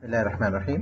Bismillahirrahmanirrahim.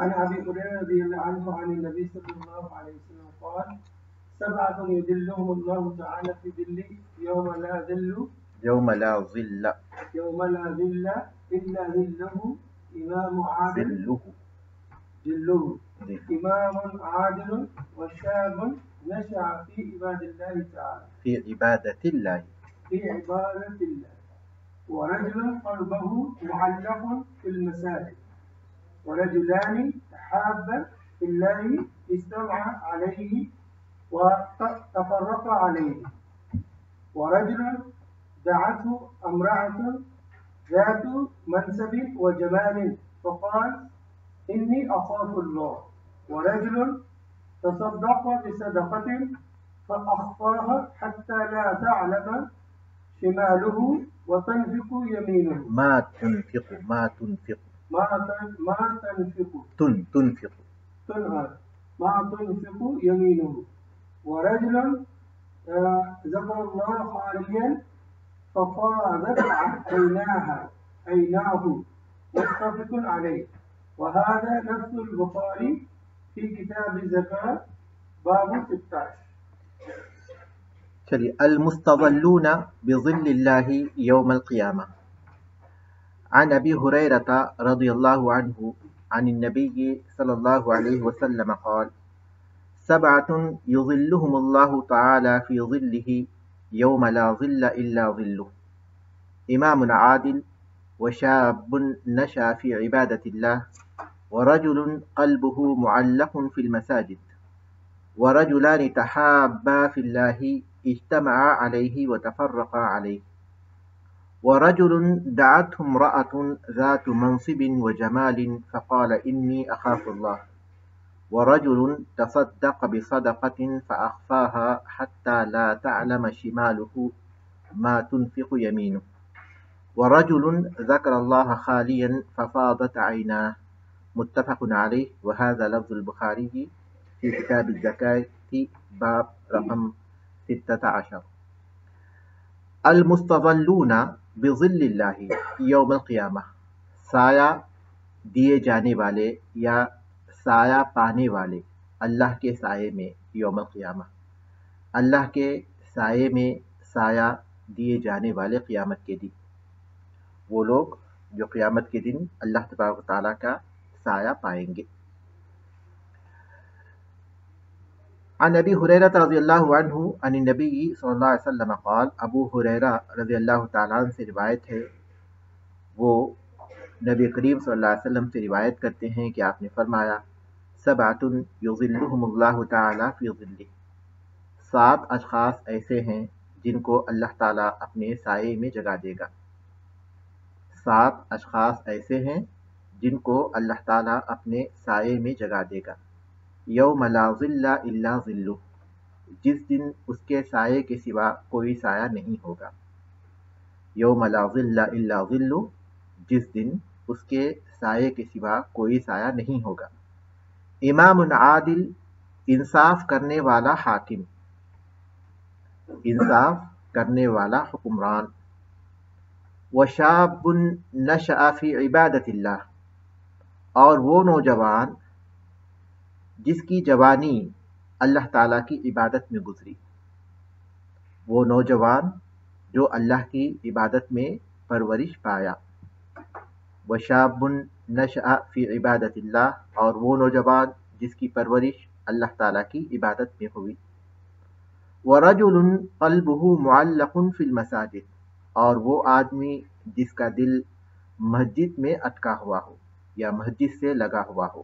عن أبي هريرة رضي الله عنه عن النبي صلى الله عليه وسلم قال: سبعة يظلهم الله تعالى في ظله يوم لا ظل إلا ظله إمام عادل إمام عادل وشاب نشأ في عبادة الله تعالى ورجل قلبه معلق في المساجد ورجلان تحابا في الله اجتمعا عليه وتفرقا عليه ورجل دعته امرأة ذات منصب وجمال فقال إني أخاف الله ورجل تصدق بصدقة فأخفاها حتى لا تعلم شماله وتنفق يمينه ما تنفق يمينه ورجل ذكر الله خاليا ففاضت عيناه متفق عليه وهذا نفس البخاري في كتاب الزكاة باب 16. چلیے المستظلون بظل اللہ یوم القیامہ. عن ابی ہریرہ رضی اللہ عنہ عن النبی صلی اللہ علیہ وسلم قال: سبعة يظلهم الله تعالى في ظله يوم لا ظل إلا ظله إمام عادل وشاب نشأ في عبادة الله ورجل قلبه معلق في المساجد ورجلان تحابا في الله اجتمعا عليه وتفرقا عليه ورجل دعته امرأة ذات منصب وجمال فقال إني أخاف الله ورجل تصدق بصدقة فأخفاها حتى لا تعلم شماله ما تنفق يمينه ورجل ذكر الله خاليا ففاضت عيناه متفق عليه وهذا لفظ البخاري في كتاب الزكاة باب رقم 16. المستظلون بظل اللہ یوم القیامہ، سایہ دیے جانے والے یا سایہ پانے والے اللہ کے سائے میں یوم القیامہ، اللہ کے سائے میں سایہ دیے جانے والے قیامت کے دن، وہ لوگ جو قیامت کے دن اللہ تبارک و تعالیٰ کا سایہ پائیں گے. عن ابی ہریرہ رضی اللہ عنہ عن النبی صلی اللہ علیہ وسلم قال، ابو ہریرہ رضی اللہ تعالیٰ عنہ سے روایت ہے، وہ نبی کریم صلی اللہ علیہ وسلم سے روایت کرتے ہیں کہ آپ نے فرمایا: سبعۃ یظلھم اللہ تعالی فی ظلہ، 7 اشخاص ایسے ہیں جن کو اللہ تعالیٰ اپنے سائے میں جگا دے گا. 7 اشخاص ایسے ہیں جن کو اللہ تعالیٰ اپنے سائے میں جگا دے گا. یوم لا ظل الا ظلہ، جس دن اس کے سائے کے سوا کوئی سایہ نہیں ہوگا. یوم لا ظل الا ظلہ، جس دن اس کے سائے کے سوا کوئی سایہ نہیں ہوگا. امام عادل، انصاف کرنے والا حاکم، انصاف کرنے والا حکمران. وشاب نشأ فی عبادت اللہ، اور وہ نوجوان جس کی جوانی اللہ تعالیٰ کی عبادت میں گزری، وہ نوجوان جو اللہ کی عبادت میں پرورش پایا. وشاب نشأ فی عبادت اللہ، اور وہ نوجوان جس کی پرورش اللہ تعالیٰ کی عبادت میں ہوئی. ورجل قلبہ معلق فی المساجد، اور وہ آدمی جس کا دل مسجد میں اٹکا ہوا ہو یا مسجد سے لگا ہوا ہو.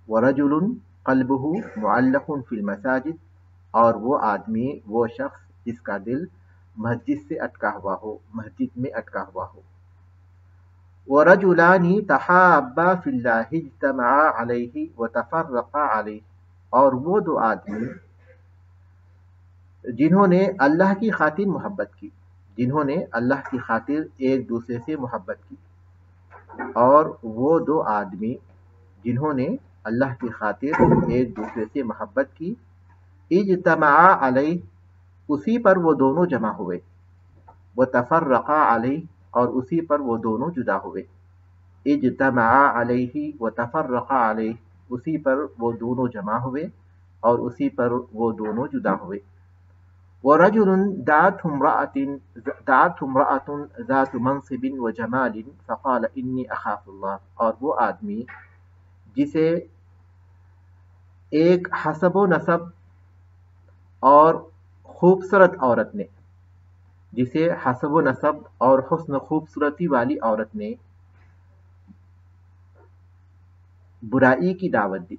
ورجل قلبہ معلق فی المساجد، اور وہ آدمی، وہ شخص جس کا دل مسجد سے اٹکا ہوا ہو، مسجد میں اٹکا ہوا ہو. وَرَجُلَانِ تَحَابَّا فِي اللَّهِ اجْتَمَعَا عَلَيْهِ وَتَفَرَّقَا عَلَيْهِ، اور وہ دو آدمی جنہوں نے اللہ کی خاطر محبت کی، جنہوں نے اللہ کی خاطر ایک دوسرے سے محبت کی، اور وہ دو آدمی جنہوں نے اللہ کی خاطر ایک دوسرے سے محبت کی، اجتماعا علیہ، اسی پر وہ دونوں جمع ہوئے، وتفرقا علیہ، اور اسی پر وہ دونوں جدا ہوئے، اجتماعا علیہ وتفرقا علیہ، اسی پر وہ دونوں جمع ہوئے اور اسی پر وہ دونوں جدا ہوئے، ورجل دعته امرأة ذات منصب وجمال فقال انی اخاف اللہ، اور وہ آدمی جسے ایک حسب و نسب اور خوبصورت عورت نے، جسے حسب و نسب اور حسن خوبصورتی والی عورت نے برائی کی دعوت دی،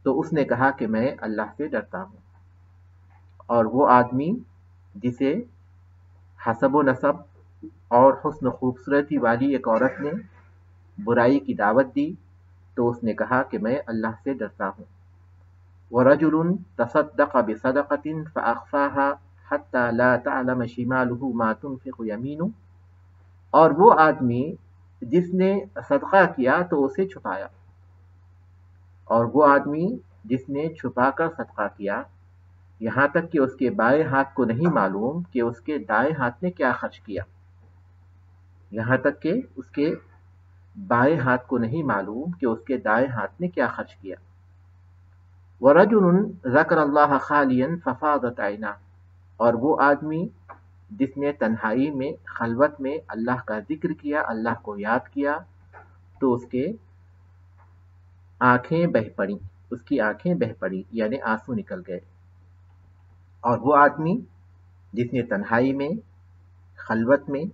تو اس نے کہا کہ میں اللہ سے ڈرتا ہوں، اور وہ آدمی جسے حسب و نسب اور حسن خوبصورتی والی ایک عورت نے برائی کی دعوت دی، تو اس نے کہا کہ میں اللہ سے ڈرتا ہوں، وَرَجُلٌ تَصَدَّقَ بِصَدَقَةٍ فَأَخْفَاهَا حَتَّى لَا تَعْلَمَ شِمَالُهُ مَا تُنْفِقُ يَمِينُهُ، اور وہ آدمی جس نے صدقہ کیا تو اسے چھپایا، اور وہ آدمی جس نے چھپا کر صدقہ کیا یہاں تک کہ اس کے بائیں ہاتھ کو نہیں معلوم کہ اس کے دائیں ہاتھ نے کیا خرچ کیا، یہاں تک کہ اس کے بائیں ہاتھ کو نہیں معلوم کہ اس کے دائیں ہاتھ نے کیا خرچ کیا، وَرَجُلٌ ذَكَرَ اللَّهَ خَالِيًا فَفَاضَتْ عَيْنَاهُ، اور وہ آدمی جس نے تنہائی میں خلوت میں اللہ کا ذکر کیا، اللہ کو یاد کیا، تو اس کے آنکھیں بہہ پڑیں، اس کی آنکھیں بہہ پڑی یعنی آنسو نکل گئے، اور وہ آدمی جس نے تنہائی میں خلوت میں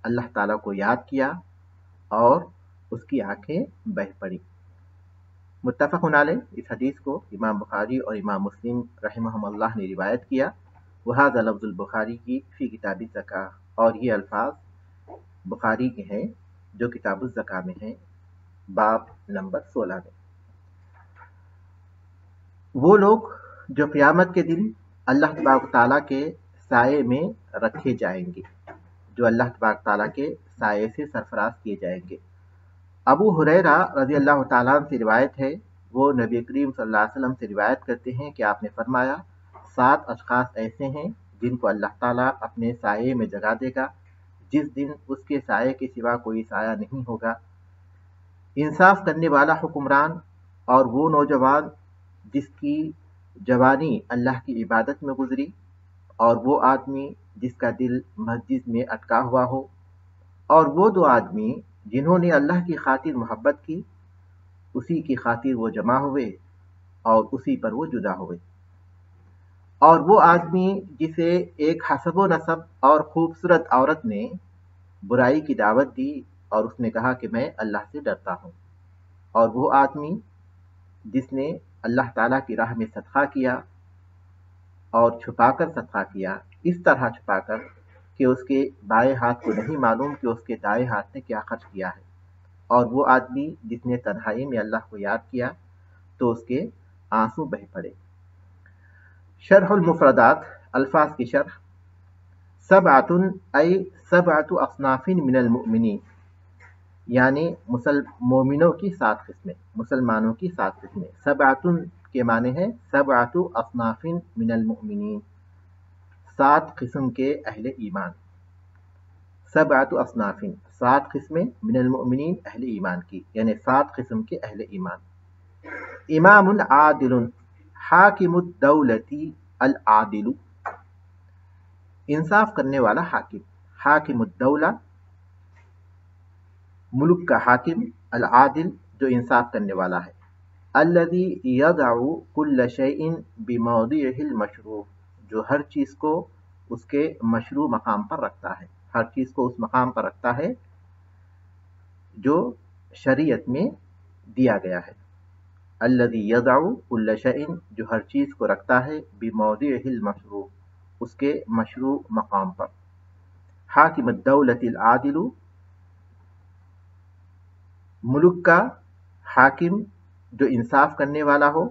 اللہ تعالیٰ کو یاد کیا اور اس کی آنکھیں بہہ پڑی۔ متفق علیہ، اس حدیث کو امام بخاری اور امام مسلم رحمہم اللہ نے روایت کیا، وہذا لفظ البخاری کی فی کتاب الزکاة، اور یہ الفاظ بخاری کے ہیں جو کتاب الزکاة میں ہیں، باب نمبر 16 میں۔ وہ لوگ جو قیامت کے دن اللہ تبارک تعالیٰ کے سائے میں رکھے جائیں گے، جو اللہ تبارک تعالیٰ کے سائے سے سرفراز کیے جائیں گے۔ ابو ہریرہ رضی اللہ تعالیٰ عنہ سے روایت ہے، وہ نبی کریم صلی اللہ علیہ وسلم سے روایت کرتے ہیں کہ آپ نے فرمایا، 7 اشخاص ایسے ہیں جن کو اللہ تعالیٰ اپنے سائے میں جگہ دے گا جس دن اس کے سائے کے سوا کوئی سایہ نہیں ہوگا، انصاف کرنے والا حکمران، اور وہ نوجوان جس کی جوانی اللہ کی عبادت میں گزری، اور وہ آدمی جس کا دل مسجد میں اٹکا ہوا ہو، اور وہ دو آدمی جنہوں نے اللہ کی خاطر محبت کی، اسی کی خاطر وہ جمع ہوئے اور اسی پر وہ جدا ہوئے، اور وہ آدمی جسے ایک حسب و نسب اور خوبصورت عورت نے برائی کی دعوت دی اور اس نے کہا کہ میں اللہ سے ڈرتا ہوں، اور وہ آدمی جس نے اللہ تعالیٰ کی راہ میں صدقہ کیا اور چھپا کر صدقہ کیا، اس طرح چھپا کر کہ اس کے بائیں ہاتھ کو نہیں معلوم کہ اس کے دائیں ہاتھ نے کیا خرچ کیا ہے، اور وہ آدمی جس نے تنہائی میں اللہ کو یاد کیا تو اس کے آنسو بہہ پڑے۔ شرح المفردات، الفاظ کی شرح، سبعۃ ای سبعۃ اصناف من المؤمنین، یعنی مومنوں کی 7 قسمیں، مسلمانوں کی 7 قسمیں۔ سبعۃ کے معنی ہے سبعۃ اصناف من المؤمنین، 7 قسم کے اہل ایمان، سبعۃ اصناف، 7 قسمیں من المؤمنین، اہل ایمان کی، یعنی 7 قسم کے اہل ایمان۔ امام عادل، حاکم الدولۃ العادل، انصاف کرنے والا حاکم، حاکم الدولہ ملک کا حاکم، العادل جو انصاف کرنے والا ہے، الذی یضع کل شیء بموضعہ المشروع، جو ہر چیز کو اس کے مشروع مقام پر رکھتا ہے، ہر چیز کو اس مقام پر رکھتا ہے جو شریعت میں دیا گیا ہے، الذی یضع کل شیء، جو ہر چیز کو رکھتا ہے، بموضعہ المشروع، اس کے مشروع مقام پر، حاکم الدولۃ العادل، ملک کا حاکم جو انصاف کرنے والا ہو،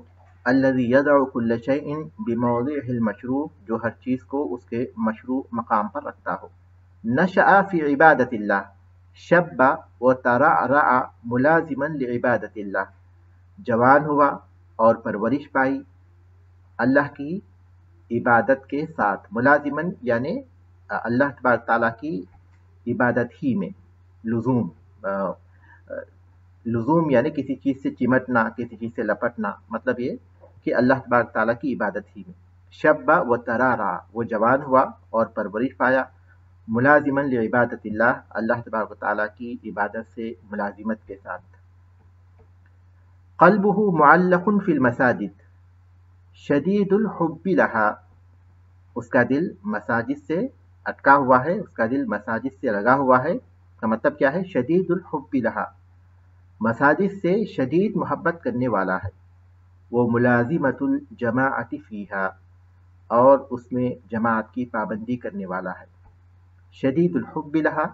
الذي يضع كل شيء بموضعه المشروع، جو ہر چیز کو اس کے مشروع مقام پر رکھتا ہو. نشأ في عبادة الله، شب وترعرع ملازما لعبادة الله، جوان ہوا اور پرورش پائی اللہ کی عبادت کے ساتھ. ملازمن یعنی اللہ تبارک تعالیٰ کی عبادت ہی میں. لزوم لزوم یعنی کسی چیز سے چمٹنا، کسی چیز سے لپٹنا، مطلب یہ کہ اللہ تبارک تعالیٰ کی عبادت ہی میں. شب و ترارا، وہ جوان ہوا اور پرورش پایا. ملازمن لعبادت اللہ، اللہ تبارک تعالیٰ کی عبادت سے ملازمت کے ساتھ. قلبہ معلق فی المساجد شدید الحب لها، اس کا دل مساجد سے اٹکا ہوا ہے، اس کا دل مساجد سے لگا ہوا ہے. کا مطلب کیا ہے؟ شدید الحب لها، مساجد سے شدید محبت کرنے والا ہے. وہ ملازمت الجماعت فیہا، اور اس میں جماعت کی پابندی کرنے والا ہے. شدید الحب لہا،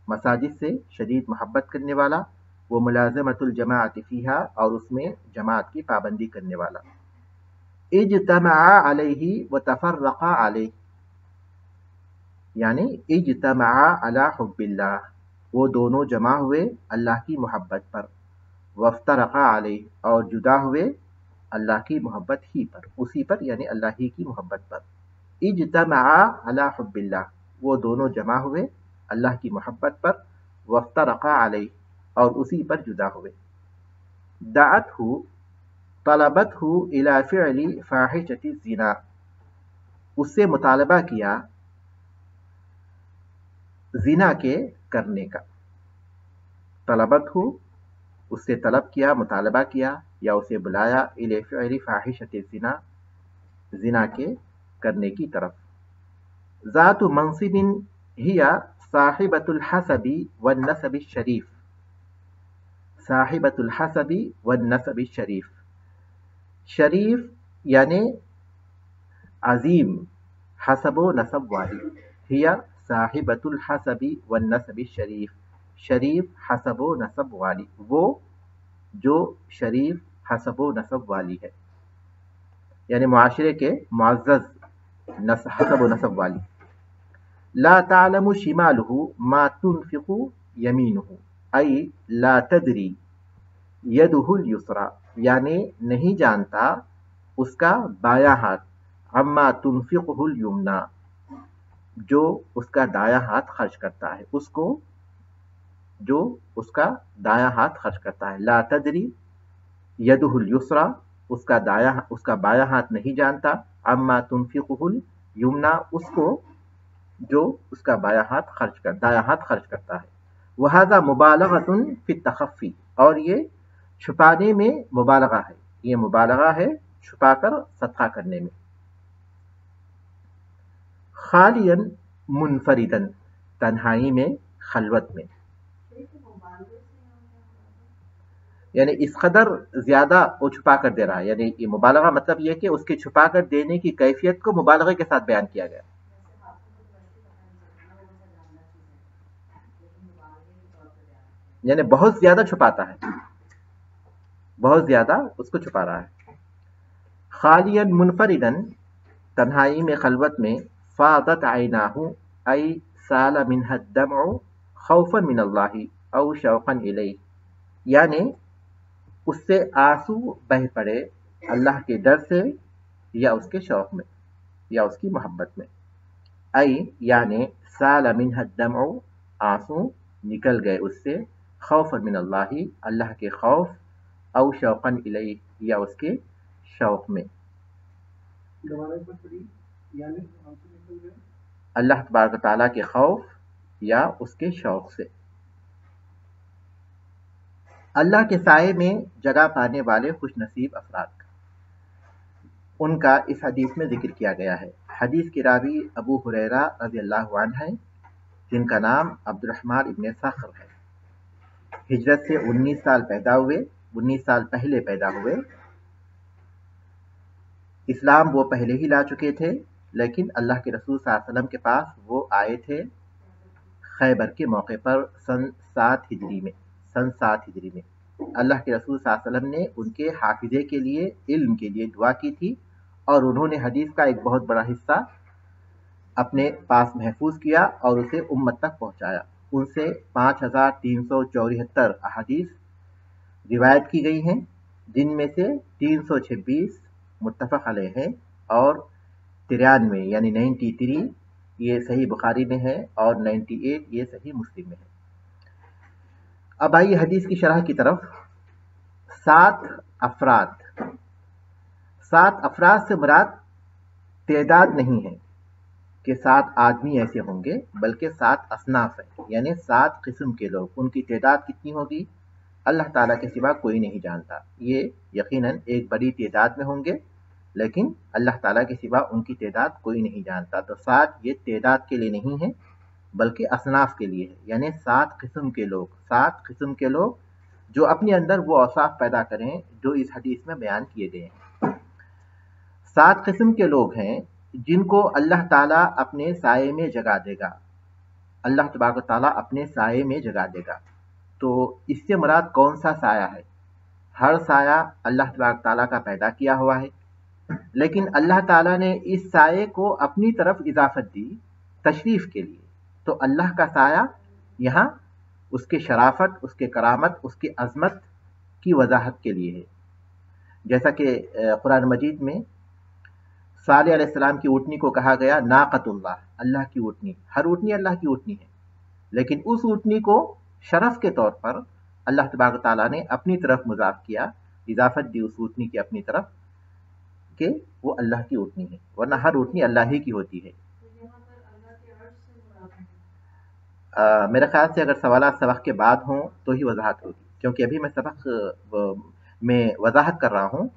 مساجد سے شدید محبت کرنے والا. وہ ملازمت الجماعت فیہا، اور اس میں جماعت کی پابندی کرنے والا. اجتمعا علیہ وتفرقا علیہ، یعنی اجتمعا علی حب اللہ، وہ دونوں جمع ہوئے اللہ کی محبت پر. وافترقا علیہ، اور جدا ہوئے اللہ کی محبت ہی پر، اسی پر یعنی اللہ ہی کی محبت پر. اجتمعا علی حب اللہ، وہ دونوں جمع ہوئے اللہ کی محبت پر. وافترقا علیہ، اور اسی پر جدا ہوئے. دعته، طلبته الی فعل فاحشۃ الزنا، اس سے مطالبہ کیا زنا کے کرنے کا. طلبته، اس سے طلب کیا، مطالبہ کیا یا اسے بلایا الی فعل فاحشۃ الزنا، زنا کے کرنے کی طرف. ذات منصب ہی صاحبۃ الحسب والنسب الشریف، صاحبۃ الحسب والنسب الشریف، شریف یعنی عظیم حسب و نسب والی. ہی صاحبۃ الحسب والنسب الشریف، شریف حسب و نسب والی، وہ جو شریف حسب و نسب والی ہے، یعنی معاشرے کے معزز حسب و نسب والی. لا تعلم شمالہ ما تنفق یمینہ، ای لا تدری یدہ الیسری، یعنی نہیں جانتا اس کا بایاں ہاتھ. عما تنفقہ الیمنی، جو اس کا دایاں ہاتھ خرچ کرتا ہے، اس کو جو اس کا دایاں ہاتھ خرچ کرتا ہے. لا تدری یدہ الیسری، اس کا بایاں ہاتھ نہیں جانتا. عما تنفقہ الیمنی، اس کو جو اس کا دایاں ہاتھ خرچ کرتا ہے. وہذا مبالغۃ فی التخفی، اور یہ چھپانے میں مبالغہ ہے، یہ مبالغہ ہے چھپا کر صدقہ کرنے میں. خالیا منفردا، تنہائی میں، خلوت میں، یعنی اس قدر زیادہ وہ چھپا کر دے رہا ہے. یعنی یہ مبالغہ مطلب یہ کہ اس کے چھپا کر دینے کی کیفیت کو مبالغے کے ساتھ بیان کیا گیا. یعنی بہت زیادہ چھپاتا ہے، بہت زیادہ اس کو چھپا رہا ہے. خالیا منفردا، تنہائی میں، خلوت میں. فاضت عیناہ، ای سال منها الدمع خوفا من اللہ او شوقا الیہ، یعنی اس سے آنسو بہ پڑے اللہ کے ڈر سے یا اس کے شوق میں یا اس کی محبت میں. ای یعنی سال منها الدمع، آنسو نکل گئے اس سے. خوفا من اللہ، اللہ کے خوف. او شوقا الیہ، یا اس کے شوق میں. اللہ تبارک تعالیٰ کے خوف یا اس کے شوق سے. اللہ کے سائے میں جگہ پانے والے خوش نصیب افراد، ان کا اس حدیث میں ذکر کیا گیا ہے. حدیث کی راوی ابو ہریرہ رضی اللہ عنہ ہیں، جن کا نام عبد الرحمن ابن صخر ہے. ہجرت سے 19 سال پہلے پیدا ہوئے. اسلام وہ پہلے ہی لا چکے تھے، لیکن اللہ کے رسول صلی اللہ علیہ وسلم کے پاس وہ آئے تھے خیبر کے موقع پر سن 7 ہجری میں. اللہ کے رسول صلی اللہ علیہ وسلم نے ان کے حافظے کے لیے، علم کے لیے دعا کی تھی، اور انہوں نے حدیث کا ایک بہت بڑا حصہ اپنے پاس محفوظ کیا اور اسے امت تک پہنچایا۔ ان سے 5374 احادیث روایت کی گئی ہیں، جن میں سے 326 متفق علیہ ہیں، اور 93 یعنی 93 یہ صحیح بخاری میں ہے، اور 98 یہ صحیح مسلم میں ہے۔ اب آئیے حدیث کی شرح کی طرف۔ 7 افراد، 7 افراد سے مراد تعداد نہیں ہے کہ 7 آدمی ایسے ہوں گے، بلکہ 7 اصناف ہیں، یعنی 7 قسم کے لوگ۔ ان کی تعداد کتنی ہوگی اللہ تعالیٰ کے سوا کوئی نہیں جانتا۔ یہ یقیناً ایک بڑی تعداد میں ہوں گے، لیکن اللہ تعالیٰ کے سوا ان کی تعداد کوئی نہیں جانتا۔ تو 7 یہ تعداد کے لیے نہیں ہے بلکہ اصناف کے لیے ہے، یعنی 7 قسم کے لوگ، 7 قسم کے لوگ جو اپنے اندر وہ اوصاف پیدا کریں جو اس حدیث میں بیان کیے گئے ہیں۔ 7 قسم کے لوگ ہیں جن کو اللہ تعالیٰ اپنے سائے میں جگا دے گا، اللہ تبارک و تعالیٰ اپنے سائے میں جگا دے گا۔ تو اس سے مراد کون سا سایہ ہے؟ ہر سایہ اللہ تبارک تعالیٰ کا پیدا کیا ہوا ہے، لیکن اللہ تعالیٰ نے اس سائے کو اپنی طرف اضافت دی تشریف کے لیے۔ تو اللہ کا سایہ یہاں اس کے شرافت، اس کے کرامت، اس کی عظمت کی وضاحت کے لیے ہے۔ جیسا کہ قرآن مجید میں صالح علیہ السلام کی اونٹنی کو کہا گیا ناقۃ اللہ، اللہ کی اونٹنی۔ ہر اونٹنی اللہ کی اونٹنی ہے، لیکن اس اونٹنی کو شرف کے طور پر اللہ تبارک تعالیٰ نے اپنی طرف مضاف کیا، اضافت دی اس اونٹنی کی اپنی طرف کہ وہ اللہ کی اونٹنی ہے، ورنہ ہر اونٹنی اللہ ہی کی ہوتی ہے۔ میرے خیال سے اگر سوالات سبق کے بعد ہوں تو ہی وضاحت ہوگی، کیونکہ ابھی میں سبق میں وضاحت کر رہا ہوں،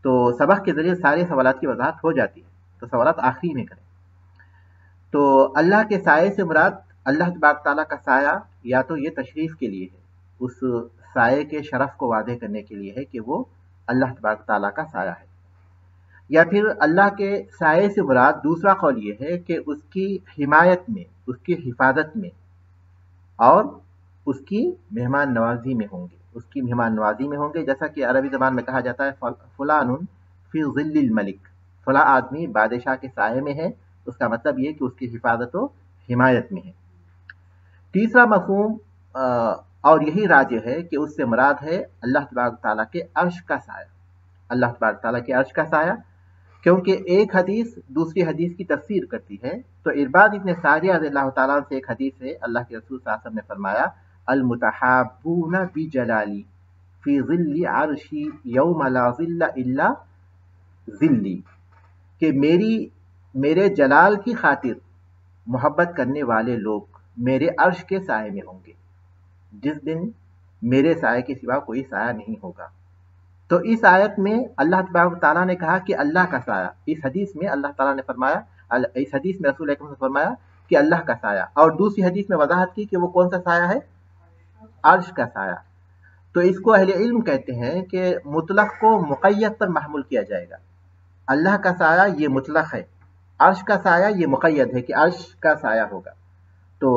تو سبق کے ذریعے سارے سوالات کی وضاحت ہو جاتی ہے، تو سوالات آخری میں کریں۔ تو اللہ کے سائے سے مراد اللہ تبارک تعالیٰ کا سایہ یا تو یہ تشریف کے لیے ہے، اس سائے کے شرف کو واضح کرنے کے لیے ہے کہ وہ اللہ تبارک تعالیٰ کا سایہ ہے، یا پھر اللہ کے سائے سے مراد دوسرا قول یہ ہے کہ اس کی حمایت میں، اس کی حفاظت میں اور اس کی مہمان نوازی میں ہوں گے، اس کی مہمان نوازی میں ہوں گے۔ جیسا کہ عربی زبان میں کہا جاتا ہے فلان فی ظل الملک، فلاں آدمی بادشاہ کے سائے میں ہے، اس کا مطلب یہ کہ اس کی حفاظت و حمایت میں ہے۔ تیسرا مفہوم اور یہی راجح ہے کہ اس سے مراد ہے اللہ تبارک تعالیٰ کے عرش کا سایہ، اللہ تبارک تعالیٰ کے عرش کا سایہ، کیونکہ ایک حدیث دوسری حدیث کی تفسیر کرتی ہے۔ تو ارباد ابن ساریہ رضی اللہ تعالیٰ سے ایک حدیث ہے، اللہ کے رسول صلی اللہ علیہ وسلم نے فرمایا المتحابون بجلالی فی ظل عرشی یوم لا ظل الا ظلی، کہ میرے جلال کی خاطر محبت کرنے والے لوگ میرے عرش کے سائے میں ہوں گے، جس دن میرے سائے کے سوا کوئی سایہ نہیں ہوگا۔ تو اس آیت میں اللہ تبارک تعالیٰ نے کہا کہ اللہ کا سایہ، اس حدیث میں اللہ تعالیٰ نے فرمایا، اس حدیث میں رسول اکرم نے فرمایا کہ اللہ کا سایہ، اور دوسری حدیث میں وضاحت کی کہ وہ کون سا سایہ ہے؟ عرش کا سایہ۔ تو اس کو اہل علم کہتے ہیں کہ مطلق کو مقید پر محمول کیا جائے گا۔ اللہ کا سایہ یہ مطلق ہے، عرش کا سایہ یہ مقید ہے کہ عرش کا سایہ ہوگا۔ تو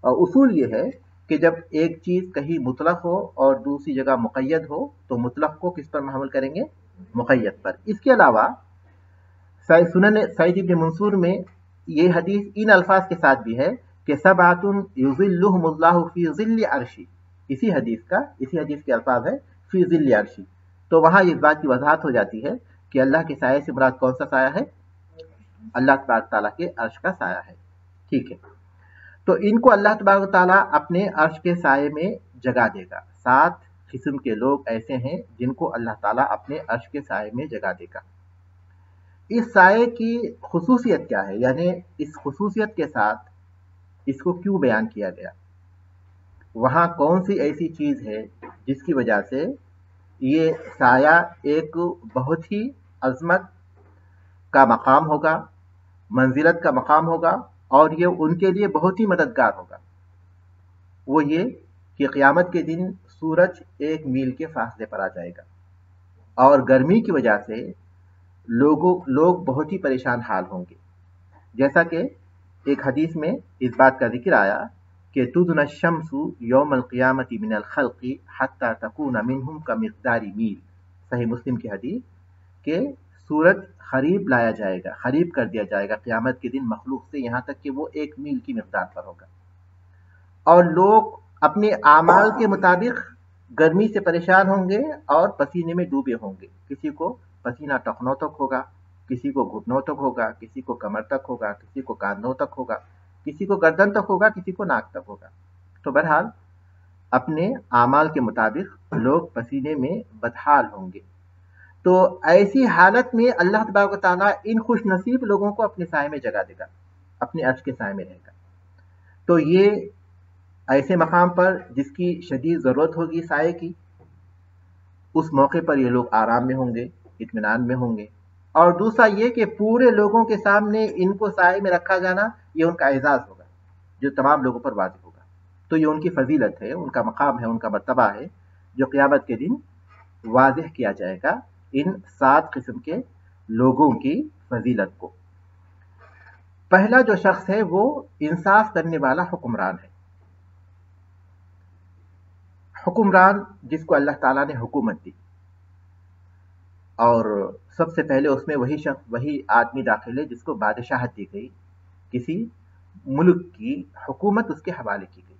اصول یہ ہے کہ جب ایک چیز کہیں مطلق ہو اور دوسری جگہ مقید ہو تو مطلق کو کس پر محمول کریں گے؟ مقید پر۔ اس کے علاوہ سنن سعید ابن منصور میں یہ حدیث ان الفاظ کے ساتھ بھی ہے کہ سبعۃ یظلھم اللہ فی ظل عرشی، اسی حدیث کے الفاظ ہے فی ظل عرشی۔ تو وہاں اس بات کی وضاحت ہو جاتی ہے کہ اللہ کے سائے سے مراد کون سا سایہ ہے؟ اللہ تبارک تعالیٰ کے عرش کا سایہ ہے۔ ٹھیک ہے، تو ان کو اللہ تبارک تعالیٰ اپنے عرش کے سائے میں جگا دے گا۔ 7 قسم کے لوگ ایسے ہیں جن کو اللہ تعالیٰ اپنے عرش کے سائے میں جگا دے گا۔ اس سائے کی خصوصیت کیا ہے؟ یعنی اس خصوصیت کے ساتھ اس کو کیوں بیان کیا گیا؟ وہاں کون سی ایسی چیز ہے جس کی وجہ سے یہ سایہ ایک بہت ہی عظمت کا مقام ہوگا، منزلت کا مقام ہوگا، اور یہ ان کے لیے بہت ہی مددگار ہوگا؟ وہ یہ کہ قیامت کے دن سورج 1 میل کے فاصلے پر آ جائے گا، اور گرمی کی وجہ سے لوگ بہت ہی پریشان حال ہوں گے۔ جیسا کہ ایک حدیث میں اس بات کا ذکر آیا کہ تدن الشمس یوم القیامت من الخلق حتی تکون منہم کمقدار میل، صحیح مسلم کی حدیث، کہ سورج قریب لایا جائے گا، قریب کر دیا جائے گا قیامت کے دن مخلوق سے، یہاں تک کہ وہ 1 میل کی مقدار پر ہوگا، اور لوگ اپنے اعمال کے مطابق گرمی سے پریشان ہوں گے اور پسینے میں ڈوبے ہوں گے. کسی کو پسینہ ٹخنوں تک ہوگا، کسی کو گھٹنوں تک ہوگا، کسی کو کمر تک ہوگا، کسی کو کاندھوں تک ہوگا، کسی کو گردن تک ہوگا، کسی کو ناک تک ہوگا. تو بہرحال اپنے اعمال کے مطابق لوگ پسینے میں بدحال ہوں گے. تو ایسی حالت میں اللہ تبارک و تعالیٰ ان خوش نصیب لوگوں کو اپنے سائے میں جگہ دے گا، اپنے عرش کے سائے میں رہے گا. تو یہ ایسے مقام پر جس کی شدید ضرورت ہوگی سائے کی، اس موقع پر یہ لوگ آرام میں ہوں گے، اطمینان میں ہوں گے. اور دوسرا یہ کہ پورے لوگوں کے سامنے ان کو سائے میں رکھا جانا یہ ان کا اعزاز ہوگا جو تمام لوگوں پر واجب ہوگا. تو یہ ان کی فضیلت ہے، ان کا مقام ہے، ان کا مرتبہ ہے، جو قیامت کے دن واضح کیا جائے گا ان 7 قسم کے لوگوں کی فضیلت کو. پہلا جو شخص ہے وہ انصاف کرنے والا حکمران ہے. حکمران جس کو اللہ تعالیٰ نے حکومت دی، اور سب سے پہلے اس میں وہی شخص، وہی آدمی داخل ہے جس کو بادشاہت دی گئی، کسی ملک کی حکومت اس کے حوالے کی گئی.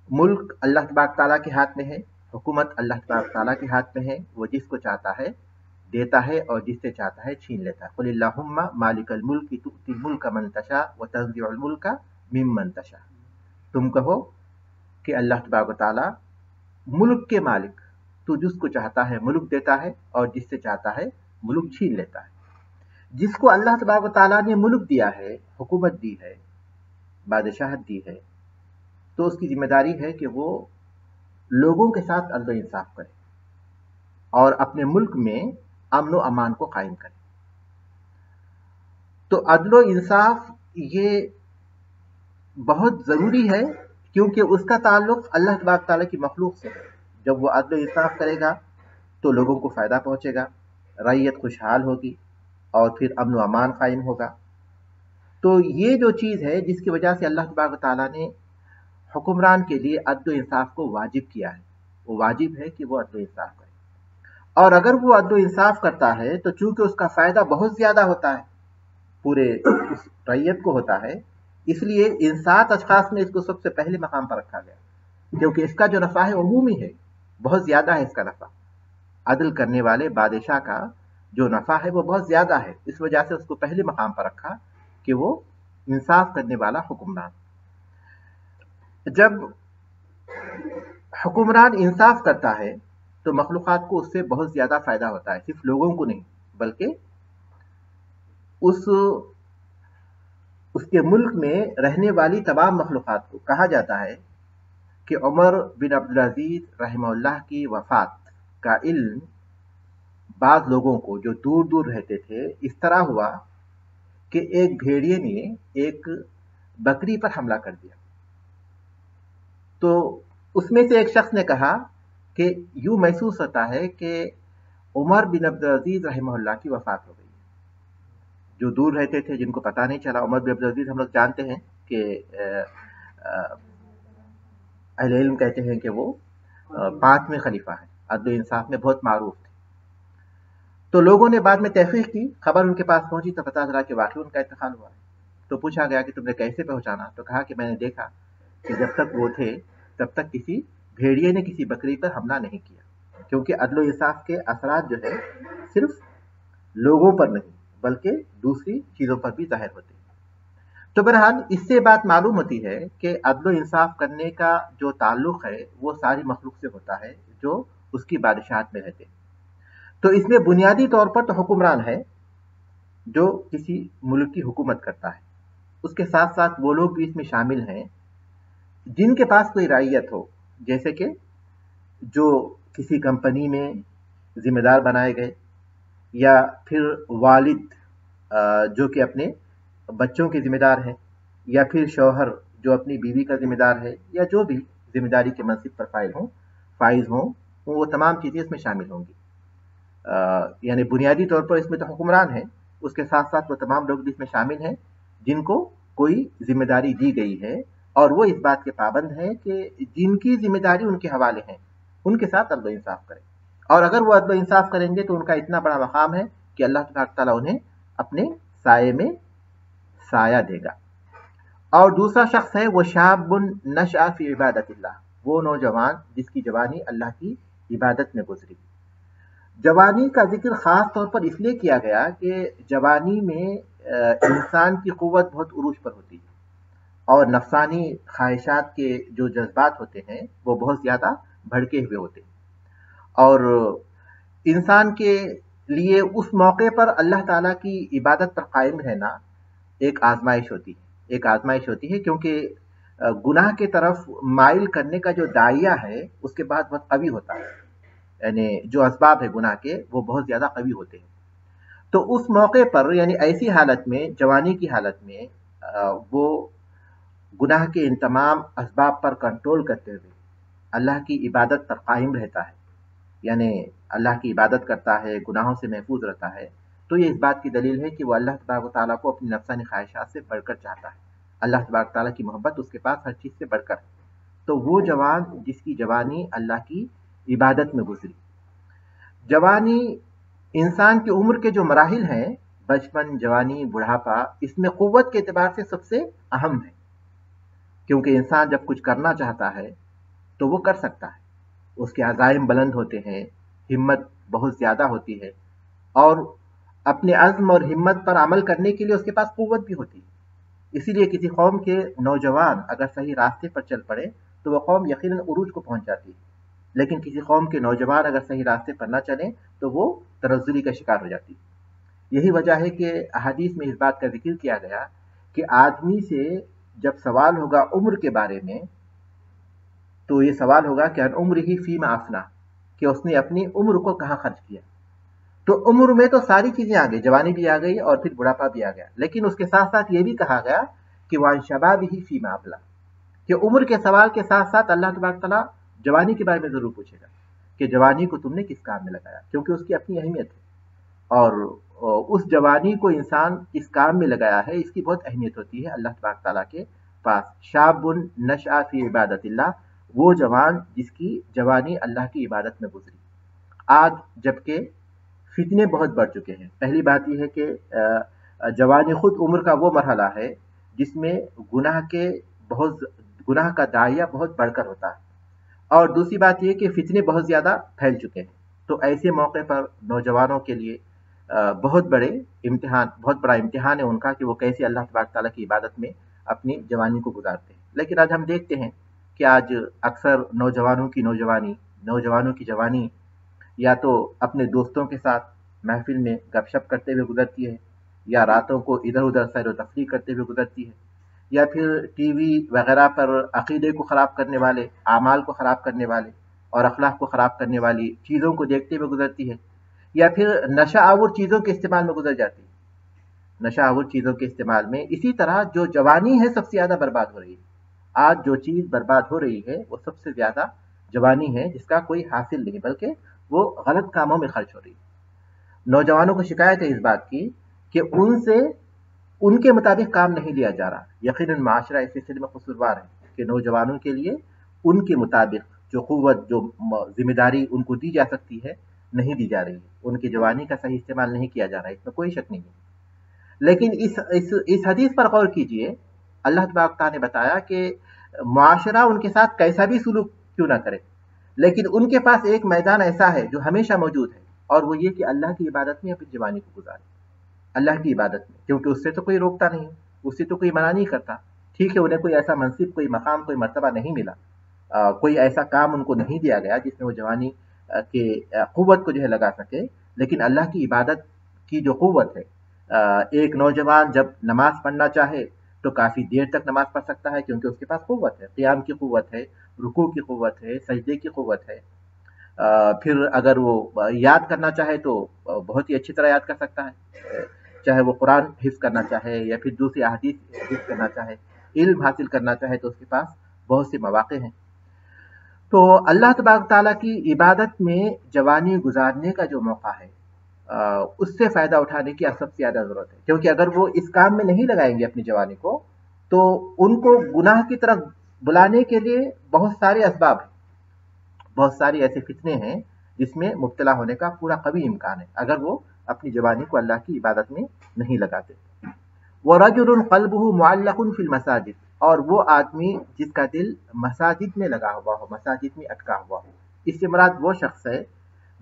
ملک اللہ تبارک تعالیٰ کے ہاتھ میں ہے، حکومت اللہ تبارک تعالیٰ کے ہاتھ میں ہے. وہ جس کو چاہتا ہے دیتا ہے اور جس سے چاہتا ہے چھین لیتا ہے. قل اللہم مالک الملک تؤتی الملک من تشاء وتنزع الملک ممن تشاء. تم کہو کہ اللہ تبارک و تعالیٰ ملک کے مالک، تو جس کو چاہتا ہے ملک دیتا ہے اور جس سے چاہتا ہے ملک چھین لیتا ہے. جس کو اللہ تبارک و تعالیٰ نے ملک دیا ہے، حکومت دی ہے، بادشاہت دی ہے، تو اس کی ذمہ داری ہے کہ وہ لوگوں کے ساتھ عدل و انصاف کرے اور اپنے ملک میں امن و امان کو قائم کرے. تو عدل و انصاف یہ بہت ضروری ہے، کیونکہ اس کا تعلق اللہ تبارک تعالیٰ کی مخلوق سے ہے. جب وہ عدل و انصاف کرے گا تو لوگوں کو فائدہ پہنچے گا، رعیت خوشحال ہوگی اور پھر امن و امان قائم ہوگا. تو یہ جو چیز ہے جس کی وجہ سے اللہ تبارک تعالیٰ نے حکمران کے لیے عدل و انصاف کو واجب کیا ہے، وہ واجب ہے کہ وہ عدل و انصاف کرے. اور اگر وہ عدل و انصاف کرتا ہے تو چونکہ اس کا فائدہ بہت زیادہ ہوتا ہے، پورے اس رعیت کو ہوتا ہے، اس لیے ان 7 اشخاص میں اس کو سب سے پہلے مقام پر رکھا گیا، کیونکہ اس کا جو نفع ہے عمومی ہے، بہت زیادہ ہے اس کا نفع. عدل کرنے والے بادشاہ کا جو نفع ہے وہ بہت زیادہ ہے، اس وجہ سے اس کو پہلے مقام پر رکھا کہ وہ انصاف کرنے والا حکمران. جب حکمران انصاف کرتا ہے تو مخلوقات کو اس سے بہت زیادہ فائدہ ہوتا ہے، صرف لوگوں کو نہیں بلکہ اس کے ملک میں رہنے والی تمام مخلوقات کو. کہا جاتا ہے کہ عمر بن عبدالعزیز رحمہ اللہ کی وفات کا علم بعض لوگوں کو جو دور دور رہتے تھے اس طرح ہوا کہ ایک بھیڑیے نے ایک بکری پر حملہ کر دیا. تو اس میں سے ایک شخص نے کہا کہ یوں محسوس ہوتا ہے کہ عمر بن عبدالعزیز رحمہ اللہ کی وفات ہو گئی. جو دور رہتے تھے جن کو پتہ نہیں چلا. عمر بن عبدالعزیز ہم لوگ جانتے ہیں کہ اہل علم کہتے ہیں کہ وہ 5ویں خلیفہ ہیں، عدل و انصاف میں بہت معروف تھے. تو لوگوں نے بعد میں تحقیق کی، خبر ان کے پاس پہنچی تو پتہ چلا کہ واقعی ان کا انتقال ہوا ہے. تو پوچھا گیا کہ تم نے کیسے پہنچانا؟ تو کہا کہ میں نے دیکھا کہ جب تک وہ تھے تب تک کسی بھیڑیے نے کسی بکری پر حملہ نہیں کیا، کیونکہ عدل و انصاف کے اثرات جو ہے صرف لوگوں پر نہیں بلکہ دوسری چیزوں پر بھی ظاہر ہوتے ہیں. تو بہرحال اس سے بات معلوم ہوتی ہے کہ عدل و انصاف کرنے کا جو تعلق ہے وہ ساری مخلوق سے ہوتا ہے جو اس کی بادشاہت میں رہتے ہیں. تو اس میں بنیادی طور پر تو حکمران ہے جو کسی ملک کی حکومت کرتا ہے. اس کے ساتھ ساتھ وہ لوگ بھی اس میں شامل ہیں جن کے پاس کوئی رعیت ہو، جیسے کہ جو کسی کمپنی میں ذمہ دار بنائے گئے، یا پھر والد جو کہ اپنے بچوں کے ذمہ دار ہیں، یا پھر شوہر جو اپنی بیوی کا ذمہ دار ہے، یا جو بھی ذمہ داری کے منصب پر فائز ہوں وہ تمام چیزیں اس میں شامل ہوں گی. یعنی بنیادی طور پر اس میں تو حکمران ہے، اس کے ساتھ ساتھ وہ تمام لوگ بھی اس میں شامل ہیں جن کو کوئی ذمہ داری دی گئی ہے اور وہ اس بات کے پابند ہیں کہ جن کی ذمہ داری ان کے حوالے ہیں ان کے ساتھ عدل و انصاف کریں، اور اگر وہ عدل و انصاف کریں گے تو ان کا اتنا بڑا مقام ہے کہ اللہ تبارک تعالیٰ انہیں اپنے سائے میں سایہ دے گا۔ اور دوسرا شخص ہے وہ شاب نشأ فی عبادت اللہ، وہ نوجوان جس کی جوانی اللہ کی عبادت میں گزری۔ جوانی کا ذکر خاص طور پر اس لیے کیا گیا کہ جوانی میں انسان کی قوت بہت عروج پر ہوتی ہے، اور نفسانی خواہشات کے جو جذبات ہوتے ہیں وہ بہت زیادہ بھڑکے ہوئے ہوتے ہیں، اور انسان کے لیے اس موقع پر اللہ تعالیٰ کی عبادت پر قائم رہنا ایک آزمائش ہوتی ہے کیونکہ گناہ کے طرف مائل کرنے کا جو داعیہ ہے اس کے بعد بہت قوی ہوتا ہے، یعنی جو اسباب ہے گناہ کے وہ بہت زیادہ قوی ہوتے ہیں۔ تو اس موقع پر یعنی ایسی حالت میں، جوانی کی حالت میں، وہ گناہ کے ان تمام اسباب پر کنٹرول کرتے ہوئے اللہ کی عبادت پر قائم رہتا ہے، یعنی اللہ کی عبادت کرتا ہے، گناہوں سے محفوظ رہتا ہے، تو یہ اس بات کی دلیل ہے کہ وہ اللہ تبارک و تعالیٰ کو اپنی نفسانی خواہشات سے بڑھ کر چاہتا ہے، اللہ تبارک تعالیٰ کی محبت اس کے پاس ہر چیز سے بڑھ کر ہے۔ تو وہ جوان جس کی جوانی اللہ کی عبادت میں گزری۔ جوانی انسان کی عمر کے جو مراحل ہیں، بچپن، جوانی، بڑھاپا، اس میں قوت کے اعتبار سے سب سے اہم ہے، کیونکہ انسان جب کچھ کرنا چاہتا ہے تو وہ کر سکتا ہے، اس کے عزائم بلند ہوتے ہیں، ہمت بہت زیادہ ہوتی ہے، اور اپنے عزم اور ہمت پر عمل کرنے کے لیے اس کے پاس قوت بھی ہوتی ہے۔ اسی لیے کسی قوم کے نوجوان اگر صحیح راستے پر چل پڑے تو وہ قوم یقیناً عروج کو پہنچ جاتی ہے، لیکن کسی قوم کے نوجوان اگر صحیح راستے پر نہ چلیں تو وہ تنزلی کا شکار ہو جاتی ہے۔ یہی وجہ ہے کہ احادیث میں اس بات کا ذکر کیا گیا کہ آدمی سے جب سوال ہوگا عمر کے بارے میں تو یہ سوال ہوگا کہ ان عمرہ فیما افنا، کہ اس نے اپنی عمر کو کہاں خرچ کیا۔ تو عمر میں تو ساری چیزیں آ گئی، جوانی بھی آ گئی اور پھر بڑھاپا بھی آ گیا، لیکن اس کے ساتھ ساتھ یہ بھی کہا گیا کہ وان شبابہ فیما ابلا، کہ عمر کے سوال کے ساتھ ساتھ اللہ تبارک تعالیٰ جوانی کے بارے میں ضرور پوچھے گا کہ جوانی کو تم نے کس کام میں لگایا، کیونکہ اس کی اپنی اہمیت ہے، اور اس جوانی کو انسان اس کام میں لگایا ہے، اس کی بہت اہمیت ہوتی ہے اللہ تبارک تعالیٰ کے پاس۔ شاب نشأ فی عبادت اللہ، وہ جوان جس کی جوانی اللہ کی عبادت میں گزری۔ آج جبکہ فتنے بہت بڑھ چکے ہیں، پہلی بات یہ ہے کہ جوانی خود عمر کا وہ مرحلہ ہے جس میں گناہ کا داعیہ بہت بڑھ کر ہوتا ہے، اور دوسری بات یہ کہ فتنے بہت زیادہ پھیل چکے ہیں۔ تو ایسے موقع پر نوجوانوں کے لیے بہت بڑا امتحان ہے ان کا کہ وہ کیسے اللہ تبارک تعالیٰ کی عبادت میں اپنی جوانی کو گزارتے ہیں۔ لیکن آج ہم دیکھتے ہیں کہ آج اکثر نوجوانوں کی جوانی یا تو اپنے دوستوں کے ساتھ محفل میں گپ شپ کرتے ہوئے گزرتی ہے، یا راتوں کو ادھر ادھر سیر و تفریح کرتے ہوئے گزرتی ہے، یا پھر ٹی وی وغیرہ پر عقیدے کو خراب کرنے والے، اعمال کو خراب کرنے والے اور اخلاق کو خراب کرنے والی چیزوں کو دیکھتے ہوئے گزرتی ہے، یا پھر نشہ آور چیزوں کے استعمال میں گزر جاتی ہے، نشہ آور چیزوں کے استعمال میں۔ اسی طرح جو جوانی ہے سب سے زیادہ برباد ہو رہی ہے، آج جو چیز برباد ہو رہی ہے وہ سب سے زیادہ جوانی ہے، جس کا کوئی حاصل نہیں بلکہ وہ غلط کاموں میں خرچ ہو رہی ہے۔ نوجوانوں کو شکایت ہے اس بات کی کہ ان کے مطابق کام نہیں لیا جا رہا۔ یقیناً معاشرہ اس سلسلے میں قصوروار ہے کہ نوجوانوں کے لیے ان کے مطابق جو قوت، جو ذمہ داری ان کو دی جا سکتی ہے نہیں دی جا رہی ہے، ان کی جوانی کا صحیح استعمال نہیں کیا جا رہا ہے، اس میں کوئی شک نہیں ہے۔ لیکن اس حدیث پر غور کیجئے، اللہ تبارک تعالیٰ نے بتایا کہ معاشرہ ان کے ساتھ کیسا بھی سلوک کیوں نہ کرے، لیکن ان کے پاس ایک میدان ایسا ہے جو ہمیشہ موجود ہے، اور وہ یہ کہ اللہ کی عبادت میں اپنی جوانی کو گزارے، اللہ کی عبادت میں، کیونکہ اس سے تو کوئی روکتا نہیں، اس سے تو کوئی منع نہیں کرتا۔ ٹھیک ہے، انہیں کوئی ایسا منصب، کوئی مقام، کوئی مرتبہ نہیں ملا، کوئی ایسا کام ان کو نہیں دیا گیا جس میں وہ جوانی کے قوت کو جو ہے لگا سکے، لیکن اللہ کی عبادت کی جو قوت ہے، ایک نوجوان جب نماز پڑھنا چاہے تو کافی دیر تک نماز پڑھ سکتا ہے، کیونکہ اس کے پاس قوت ہے، قیام کی قوت ہے، رکوع کی قوت ہے، سجدے کی قوت ہے۔ پھر اگر وہ یاد کرنا چاہے تو بہت ہی اچھی طرح یاد کر سکتا ہے، چاہے وہ قرآن حفظ کرنا چاہے یا پھر دوسری احادیث حفظ کرنا چاہے، علم حاصل کرنا چاہے، تو اس کے پاس بہت سے مواقع ہیں۔ تو اللہ تبارک تعالیٰ کی عبادت میں جوانی گزارنے کا جو موقع ہے، اس سے فائدہ اٹھانے کی سب سے زیادہ ضرورت ہے، کیونکہ اگر وہ اس کام میں نہیں لگائیں گے اپنی جوانی کو تو ان کو گناہ کی طرف بلانے کے لیے بہت سارے اسباب ہیں، بہت ساری ایسے فتنے ہیں جس میں مبتلا ہونے کا پورا قوی امکان ہے اگر وہ اپنی جوانی کو اللہ کی عبادت میں نہیں لگاتے۔ وَرَجُلٌ قَلْبُهُ مُعَلَّقٌ فِي الْمَسَاجِدِ، اور وہ آدمی جس کا دل مساجد میں لگا ہوا ہو، مساجد میں اٹکا ہوا ہو۔ اس سے مراد وہ شخص ہے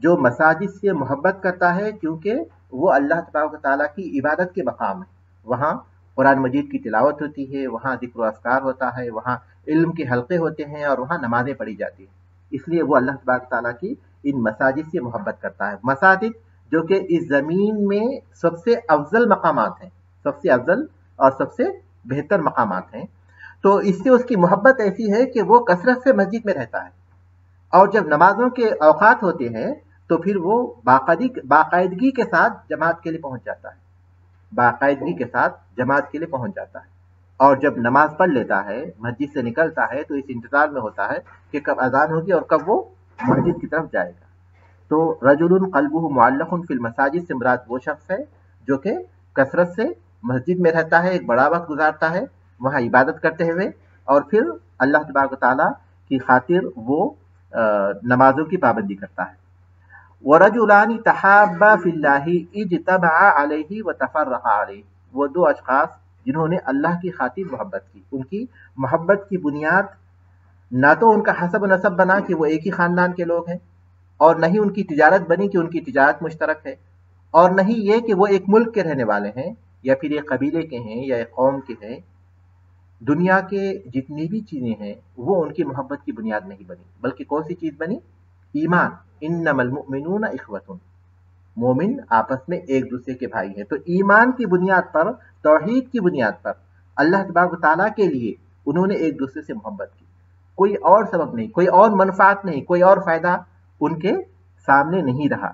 جو مساجد سے محبت کرتا ہے، کیونکہ وہ اللہ تبارک و تعالیٰ کی عبادت کے مقام ہے، وہاں قرآن مجید کی تلاوت ہوتی ہے، وہاں ذکر و اذکار ہوتا ہے، وہاں علم کے حلقے ہوتے ہیں اور وہاں نمازیں پڑھی جاتی ہیں، اس لیے وہ اللہ تبارک و تعالیٰ کی ان مساجد سے محبت کرتا ہے۔ مساجد جو کہ اس زمین میں سب سے افضل مقامات ہیں، سب سے افضل اور سب سے بہتر مقامات ہیں، تو اس سے اس کی محبت ایسی ہے کہ وہ کثرت سے مسجد میں رہتا ہے، اور جب نمازوں کے اوقات ہوتے ہیں تو پھر وہ باقاعدگی کے ساتھ جماعت کے لیے پہنچ جاتا ہے، باقاعدگی کے ساتھ جماعت کے لیے پہنچ جاتا ہے، اور جب نماز پڑھ لیتا ہے، مسجد سے نکلتا ہے، تو اس انتظار میں ہوتا ہے کہ کب اذان ہوگی اور کب وہ مسجد کی طرف جائے گا۔ تو رجل قلبہ معلق فی المساجد سے مراد وہ شخص ہے جو کہ کثرت سے مسجد میں رہتا ہے، ایک بڑا وقت گزارتا ہے وہاں عبادت کرتے ہوئے، اور پھر اللہ تبارک و تعالیٰ کی خاطر وہ نمازوں کی پابندی کرتا ہے۔ وَرَجُلَانِ تَحَابَّا فِي اللَّهِ اجْتَمَعَا عَلَيْهِ وَتَفَرَّقَا عَلَيْهِ، وہ دو اشخاص جنہوں نے اللہ کی خاطر محبت کی، ان کی محبت کی بنیاد نہ تو ان کا حسب و نسب بنا کہ وہ ایک ہی خاندان کے لوگ ہیں، اور نہ ہی ان کی تجارت بنی کہ ان کی تجارت مشترک ہے، اور نہ ہی یہ کہ وہ ایک ملک کے رہنے والے ہیں یا پھر ایک قبیلے کے ہیں یا ایک قوم کے ہیں۔ دنیا کے جتنی بھی چیزیں ہیں وہ ان کی محبت کی بنیاد نہیں بنی، بلکہ کون سی چیز بنی؟ ایمان۔ انما المؤمنون اخوۃ، مومن آپس میں ایک دوسرے کے بھائی ہیں۔ تو ایمان کی بنیاد پر، توحید کی بنیاد پر اللہ تبارک و تعالیٰ کے لیے انہوں نے ایک دوسرے سے محبت کی، کوئی اور سبب نہیں، کوئی اور منفعت نہیں، کوئی اور فائدہ ان کے سامنے نہیں رہا۔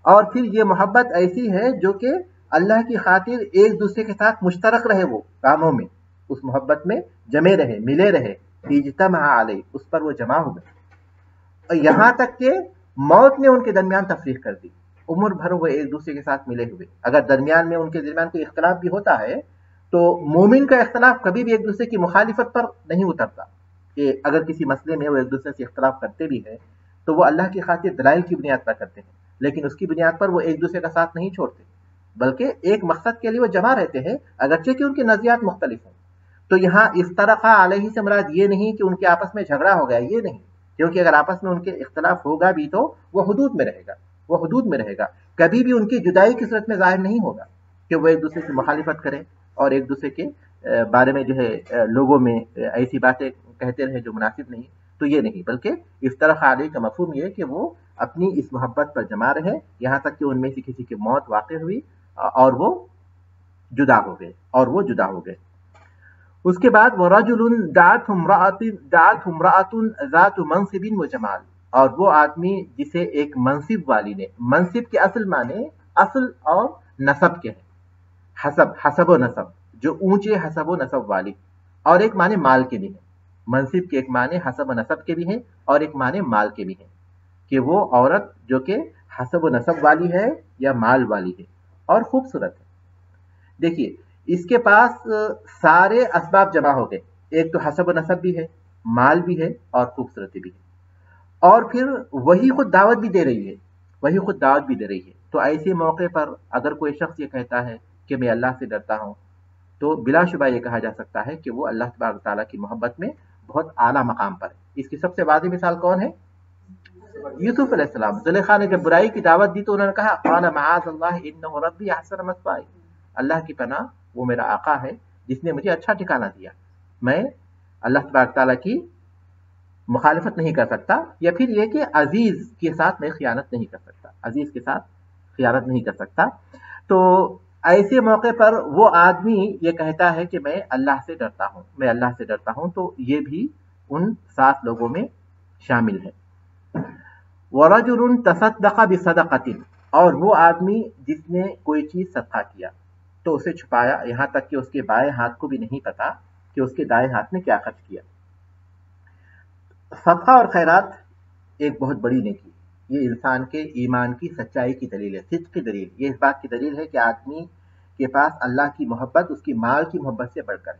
اور پھر یہ محبت ایسی ہے جو کہ اللہ کی خاطر ایک دوسرے کے ساتھ مشترک رہے، وہ کاموں میں اس محبت میں جمے رہے، ملے رہے، اجتمع علیہ، اس پر وہ جمع ہو گئے، اور یہاں تک کہ موت نے ان کے درمیان تفریق کر دی، عمر بھر وہ ایک دوسرے کے ساتھ ملے ہوئے۔ اگر درمیان میں ان کے درمیان کوئی اختلاف بھی ہوتا ہے تو مومن کا اختلاف کبھی بھی ایک دوسرے کی مخالفت پر نہیں اترتا، کہ اگر کسی مسئلے میں وہ ایک دوسرے سے اختلاف کرتے بھی ہیں تو وہ اللہ کی خاطر دلائل کی بنیاد پر کرتے ہیں، لیکن اس کی بنیاد پر وہ ایک دوسرے کا ساتھ نہیں چھوڑتے، بلکہ ایک مقصد کے لیے وہ جمع رہتے ہیں، اگرچہ کہ ان کے نظریات مختلف ہوں۔ تو یہاں افترقا علیہ سے مراد یہ نہیں کہ ان کے آپس میں جھگڑا ہو گیا، یہ نہیں، کیونکہ اگر آپس میں ان کے اختلاف ہوگا بھی تو وہ حدود میں رہے گا، وہ حدود میں رہے گا، کبھی بھی ان کی جدائی کی صورت میں ظاہر نہیں ہوگا کہ وہ ایک دوسرے کی مخالفت کریں اور ایک دوسرے کے بارے میں جو ہے لوگوں میں ایسی باتیں کہتے رہے جو مناسب نہیں، تو یہ نہیں، بلکہ افترقا علیہ کا مفہوم یہ کہ وہ اپنی اس محبت پر جمع رہے یہاں تک کہ ان میں سے کسی کی موت واقع ہوئی اور وہ جدا ہو گئے، اس کے بعد وَرَجُلٌ دَعَتْهُ امْرَأَةٌ ذَاتُ مَنْصِبٍ وَجَمَالٍ، اور وہ آدمی جسے ایک منصب والی نے، منصب کے اصل معنی اصل اور نسب کے ہیں، حسب و نسب، جو اونچے حسب و نسب والی، اور ایک معنی مال کے بھی ہیں، منصب کے ایک معنی حسب و نسب کے بھی ہیں اور ایک معنی مال کے بھی ہیں، کہ وہ عورت جو کہ حسب و نسب والی ہے یا مال والی ہے اور خوبصورت ہے۔ دیکھیے اس کے پاس سارے اسباب جمع ہو گئے، ایک تو حسب و نسب بھی ہے، مال بھی ہے اور خوبصورتی بھی ہے، اور پھر وہی خود دعوت بھی دے رہی ہے، تو ایسے موقع پر اگر کوئی شخص یہ کہتا ہے کہ میں اللہ سے ڈرتا ہوں، تو بلا شبہ یہ کہا جا سکتا ہے کہ وہ اللہ تبارک تعالیٰ کی محبت میں بہت اعلیٰ مقام پر ہے۔ اس کی سب سے واضح مثال کون ہے؟ یوسف علیہ السلام۔ زلیخا نے جب برائی کی دعوت دی تو انہوں نے کہا قال معاذ اللہ انہ ربی احسن مثوائی، اللہ کی پناہ، وہ میرا آقا ہے جس نے مجھے اچھا ٹھکانہ دیا، میں اللہ تبارک تعالیٰ کی مخالفت نہیں کر سکتا، یا پھر یہ کہ عزیز کے ساتھ میں خیانت نہیں کر سکتا، تو ایسے موقع پر وہ آدمی یہ کہتا ہے کہ میں اللہ سے ڈرتا ہوں، تو یہ بھی ان 7 لوگوں میں شامل ہے۔ وَرَجُلٌ تَصَدَّقَ بِصَدَقَةٍ، اور وہ آدمی جس نے کوئی چیز صدقہ کیا تو اسے چھپایا، یہاں تک کہ اس کے بائیں ہاتھ کو بھی نہیں پتا کہ اس کے دائیں ہاتھ نے کیا خرچ کیا۔ صدقہ اور خیرات ایک بہت بڑی نیکی، یہ انسان کے ایمان کی سچائی کی دلیل ہے، صدق کی دلیل، یہ اس بات کی دلیل ہے کہ آدمی کے پاس اللہ کی محبت اس کی مال کی محبت سے بڑھ کر ہے،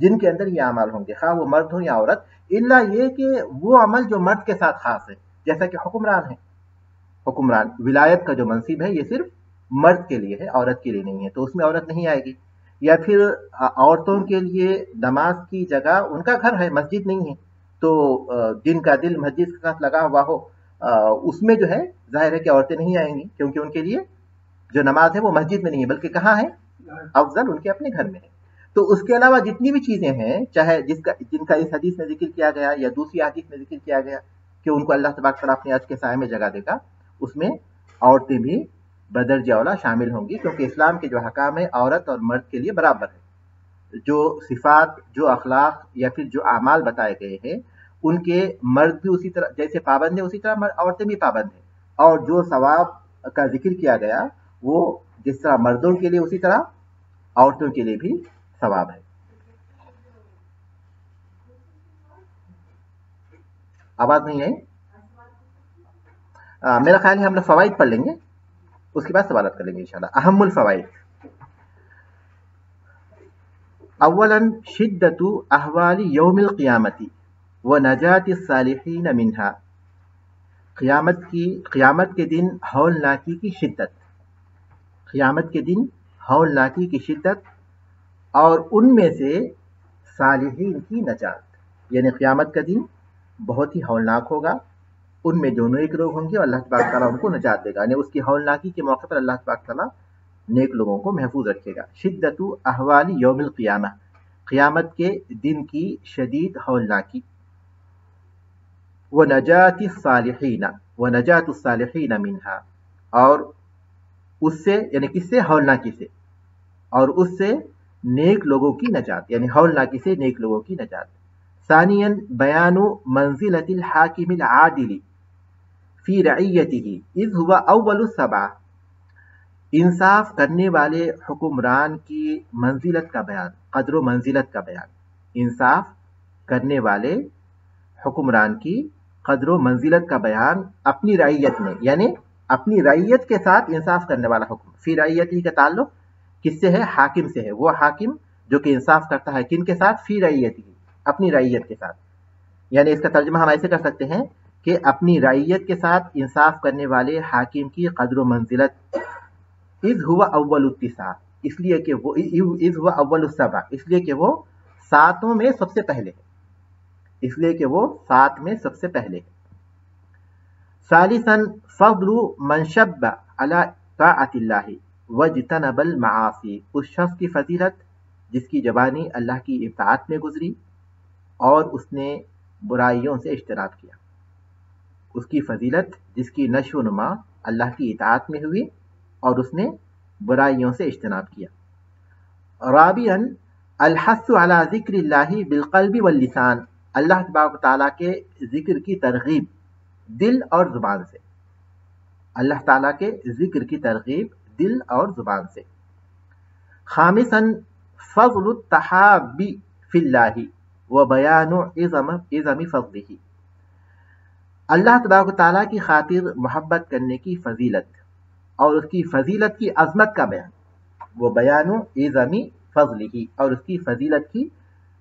جن کے اندر یہ اعمال ہوں گے، خواہ وہ مرد ہو یا عورت، الا یہ کہ وہ عمل جو مرد کے ساتھ خاص ہے، جیسا کہ حکمران ہے. حکمران ولایت کا جو منصب ہے یہ صرف مرد کے لیے ہے، عورت کے لیے نہیں ہے، تو اس میں عورت نہیں آئے گی. یا پھر عورتوں کے لیے نماز کی جگہ ان کا گھر ہے، مسجد نہیں ہے، تو جن کا دل مسجد کے ساتھ لگا ہوا ہو اس میں جو ہے ظاہر ہے کہ عورتیں نہیں آئیں گی، کیونکہ ان کے لیے جو نماز ہے وہ مسجد میں نہیں ہے بلکہ کہاں ہے؟ افضل ان کے اپنے گھر میں ہے. تو اس کے علاوہ جتنی بھی چیزیں ہیں، چاہے جن کا اس حدیث میں ذکر کیا گیا یا دوسری حدیث میں ذکر کیا گیا کہ ان کو اللہ تبارک تعالیٰ اپنے عرش کے سائے میں جگہ دے گا، اس میں عورتیں بھی بدرجہ اولا شامل ہوں گی، کیونکہ اسلام کے جو حکام ہے عورت اور مرد کے لیے برابر ہے. جو صفات، جو اخلاق یا پھر جو اعمال بتائے گئے ہیں ان کے مرد بھی اسی طرح جیسے پابند ہیں، اسی طرح عورتیں بھی پابند ہیں. اور جو ثواب کا ذکر کیا گیا وہ جس طرح مردوں کے لیے اسی طرح عورتوں کے لیے بھی ثواب ہے. آواز نہیں آئی؟ میرا خیال ہے ہم لوگ فوائد پڑھ لیں گے، اس کے بعد سوالات کر لیں گے انشاءاللہ. اہم الفوائد: اولا شدت احوال یوم القیامتی و نجات الصالحین منہا. قیامت کے دن ہولناکی کی شدت، قیامت کے دن ہولناکی کی شدت اور ان میں سے صالحین کی نجات. یعنی قیامت کا دن بہت ہی ہولناک ہوگا، ان میں جو نیک لوگ ہوں گے اور اللہ تبارک تعالیٰ ان کو نجات دے گا. یعنی اس کی ہولناکی کے موقع پر اللہ تبارک تعالیٰ نیک لوگوں کو محفوظ رکھے گا. شدت احوال یوم القیامہ، قیامت کے دن کی شدید ہولناکی. ونجات الصالحین، ونجات الصالحین منہا، اور اس سے یعنی کس سے؟ ہولناکی سے، اور اس سے نیک لوگوں کی نجات، یعنی ہولناکی سے نیک لوگوں کی نجات. ثانیا بیان منزلۃ الحاکم العادل فی رعیتہ اذ هو اول السبعہ. انصاف کرنے والے حکمران کی منزلت کا بیان، قدر و منزلت کا بیان. انصاف کرنے والے حکمران کی قدر و منزلت کا بیان اپنی رعیت میں، یعنی اپنی رعیت کے ساتھ انصاف کرنے والا حکم. فی رعیت ہی کا تعلق کس سے ہے؟ حاکم سے ہے. وہ حاکم جو کہ انصاف کرتا ہے کن کے ساتھ؟ فی رعیت ہی، اپنی رعیت کے ساتھ. یعنی اس کا ترجمہ ہم ایسے کر سکتے ہیں کہ اپنی رعیت کے ساتھ انصاف کرنے والے حاکم کی قدر و منزلت اذ ہوا اول التسع، اس لیے کہ وہ اذ ہوا اول السبع، اس لیے کہ وہ ساتوں میں سب سے پہلے ہے، اس لیے کہ وہ سات میں سب سے پہلے ہے. ثالثا فضل من شب علی طاعت اللہ واجتنب المعاصی. اس شخص کی فضیلت جس کی جوانی اللہ کی اطاعت میں گزری اور اس نے برائیوں سے اجتناب کیا. اس کی فضیلت جس کی نشو و نما اللہ کی اطاعت میں ہوئی اور اس نے برائیوں سے اجتناب کیا. رابعا الحث علی ذکر اللہ بالقلب واللسان. اللہ تبارک تعالیٰ کے ذکر کی ترغیب دل اور زبان سے، اللہ تعالیٰ کے ذکر کی ترغیب دل اور زبان سے. خامسا فضل التحاب فی اللہ و بیان عظم فضلہ. اللہ تبارک تعالیٰ کی خاطر محبت کرنے کی فضیلت اور اس کی فضیلت کی عظمت کا بیان، وہ بیان عظم فضلہ، اور اس کی فضیلت کی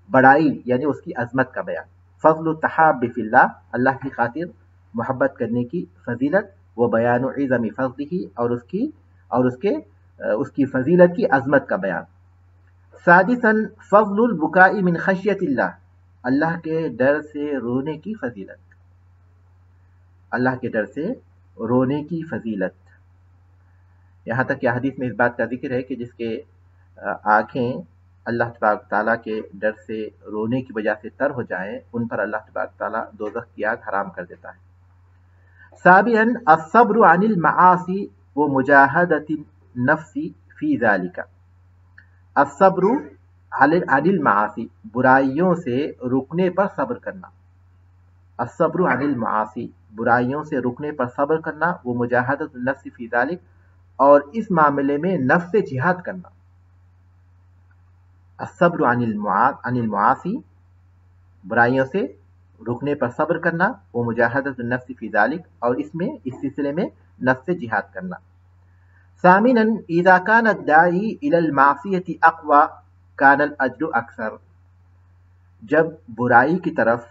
بڑائی یعنی اس کی عظمت کا بیان. فضل التحاب فی اللہ، اللہ کی خاطر محبت کرنے کی فضیلت، وہ بیان عظم فضلہ، اور اس کی فضیلت کی عظمت کا بیان. سادسا فضل البکاء من خشیت اللہ، اللہ کے ڈر سے رونے کی فضیلت، اللہ کے ڈر سے رونے کی فضیلت. یہاں تک کہ حدیث میں اس بات کا ذکر ہے کہ جس کے آنکھیں اللہ تبارک تعالیٰ کے ڈر سے رونے کی وجہ سے تر ہو جائیں ان پر اللہ تبارک تعالیٰ دوزخ کی آگ حرام کر دیتا ہے. سابعا الصبر عن المعاصی و مجاہدۃ النفس فی ذالک. الصبر عن المعاصی، برائیوں سے رکنے پر صبر کرنا. الصبر عن المعاصی، برائیوں سے رکنے پر صبر کرنا. وہ مجاہدۃ النفس فی ذالک، اور اس معاملے میں نفس سے جہاد کرنا. الصبر عن المعاصی، برائیوں سے رکنے پر صبر کرنا. وہ مجاہدۃ النفس فی ذالک، اور اس سلسلے میں نفس سے جہاد کرنا. ثامنا اذا كان الداعی الى المعصیۃ اقوى كان الاجر اکثر. جب برائی کی طرف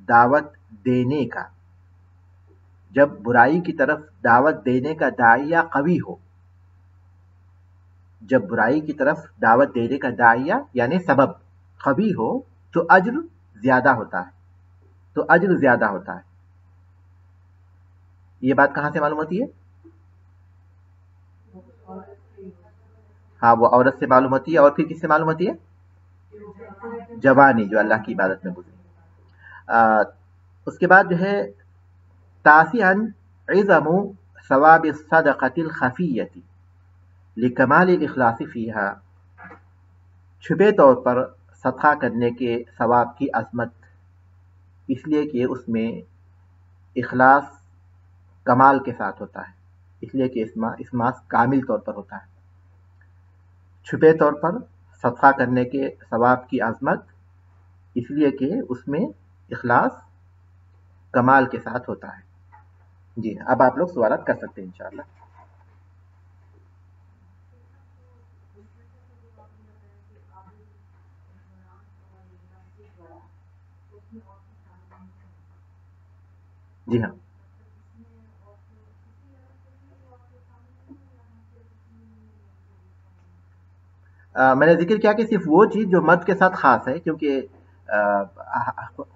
دعوت دینے کا جب برائی کی طرف دعوت دینے کا داعیہ قوی ہو، جب برائی کی طرف دعوت دینے کا داعیہ یعنی سبب قوی ہو تو اجر زیادہ ہوتا ہے. یہ بات کہاں سے معلوم ہوتی ہے؟ ہاں، وہ عورت سے معلوم ہوتی ہے، اور پھر کس سے معلوم ہوتی ہے؟ جوانی جو اللہ کی عبادت میں گزری. اس کے بعد جو ہے تاسعاً عظم ثواب الصدقۃ الخفیۃ لکمال الاخلاص فیہا، چھپے طور پر صدقہ کرنے کے ثواب کی عظمت اس لیے کہ اس میں اخلاص کمال کے ساتھ ہوتا ہے، اس لیے کہ اخلاص کامل طور پر ہوتا ہے. چھپے طور پر صدقہ کرنے کے ثواب کی عظمت اس لیے کہ اس میں اخلاص کمال کے ساتھ ہوتا ہے. جی، اب آپ لوگ سوالات کر سکتے ہیں انشاءاللہ. جی ہاں، میں نے ذکر کیا کہ صرف وہ چیز جو مرد کے ساتھ خاص ہے، کیونکہ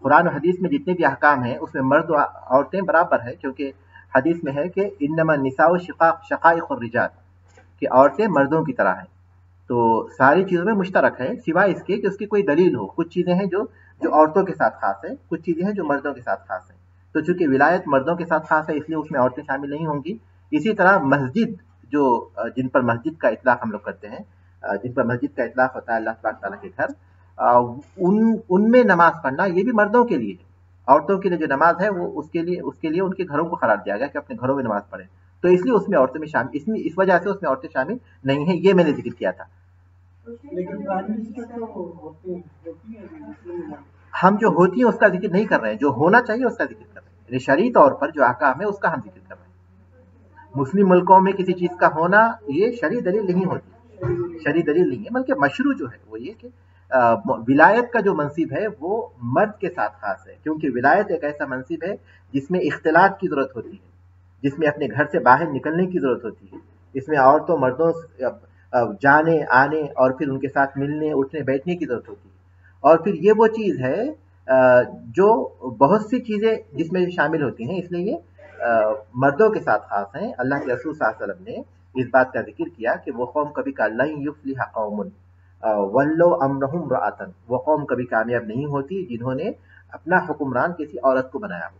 قرآن و حدیث میں جتنے بھی احکام ہیں اس میں مرد و عورتیں برابر ہیں، کیونکہ حدیث میں ہے کہ انما النساء شقائق الرجال، کہ عورتیں مردوں کی طرح ہیں. تو ساری چیزوں میں مشترک ہے سوائے اس کے کہ اس کی کوئی دلیل ہو. کچھ چیزیں ہیں جو عورتوں کے ساتھ خاص ہیں، کچھ چیزیں ہیں جو مردوں کے ساتھ خاص ہیں. تو چونکہ ولایت مردوں کے ساتھ خاص ہے اس لیے اس میں عورتیں شامل نہیں ہوں گی. اسی طرح مسجد جو جن پر مسجد کا اطلاق ہم لوگ کرتے ہیں، جن پر مسجد کا اطلاق ہوتا ہے اللہ تبارک تعالیٰ کے گھر، ان میں نماز پڑھنا یہ بھی مردوں کے لیے ہے. عورتوں کے لیے جو نماز ہے وہ اس کے لیے ان کے گھروں کو قرار دیا گیا کہ اپنے گھروں میں نماز پڑھیں. تو اس لیے اس میں عورتیں میں شامل، اس وجہ سے اس میں عورتیں شامل نہیں ہیں. یہ میں نے ذکر کیا تھا. ہم جو ہوتی ہیں اس کا ذکر نہیں کر رہے ہیں، جو ہونا چاہیے اس کا ذکر کر رہے ہیں. یعنی شرعی طور پر جو احکام ہے اس کا ہم ذکر کر رہے ہیں. مسلم ملکوں میں کسی چیز کا ہونا یہ شرعی دلیل نہیں ہوتی، شرعی دلیل نہیں ہے، بلکہ مشروع جو ہے وہ یہ کہ ولایت کا جو منصب ہے وہ مرد کے ساتھ خاص ہے، کیونکہ ولایت ایک ایسا منصب ہے جس میں اختلاط کی ضرورت ہوتی ہے، جس میں اپنے گھر سے باہر نکلنے کی ضرورت ہوتی ہے. اس میں عورتوں مردوں جانے آنے اور پھر ان کے ساتھ ملنے اٹھنے بیٹھنے کی ضرورت ہوتی ہے. اور پھر یہ وہ چیز ہے جو بہت سی چیزیں جس میں شامل ہوتی ہیں، اس لیے یہ مردوں کے ساتھ خاص ہیں. اللہ کے رسول صلی اللہ علیہ وسلم نے اس بات کا ذکر کیا کہ وہ قوم کبھی لن یفلح قوم ولوا امرهم امرأۃ، وہ قوم کبھی کامیاب نہیں ہوتی جنہوں نے اپنا حکمران کسی عورت کو بنایا ہو.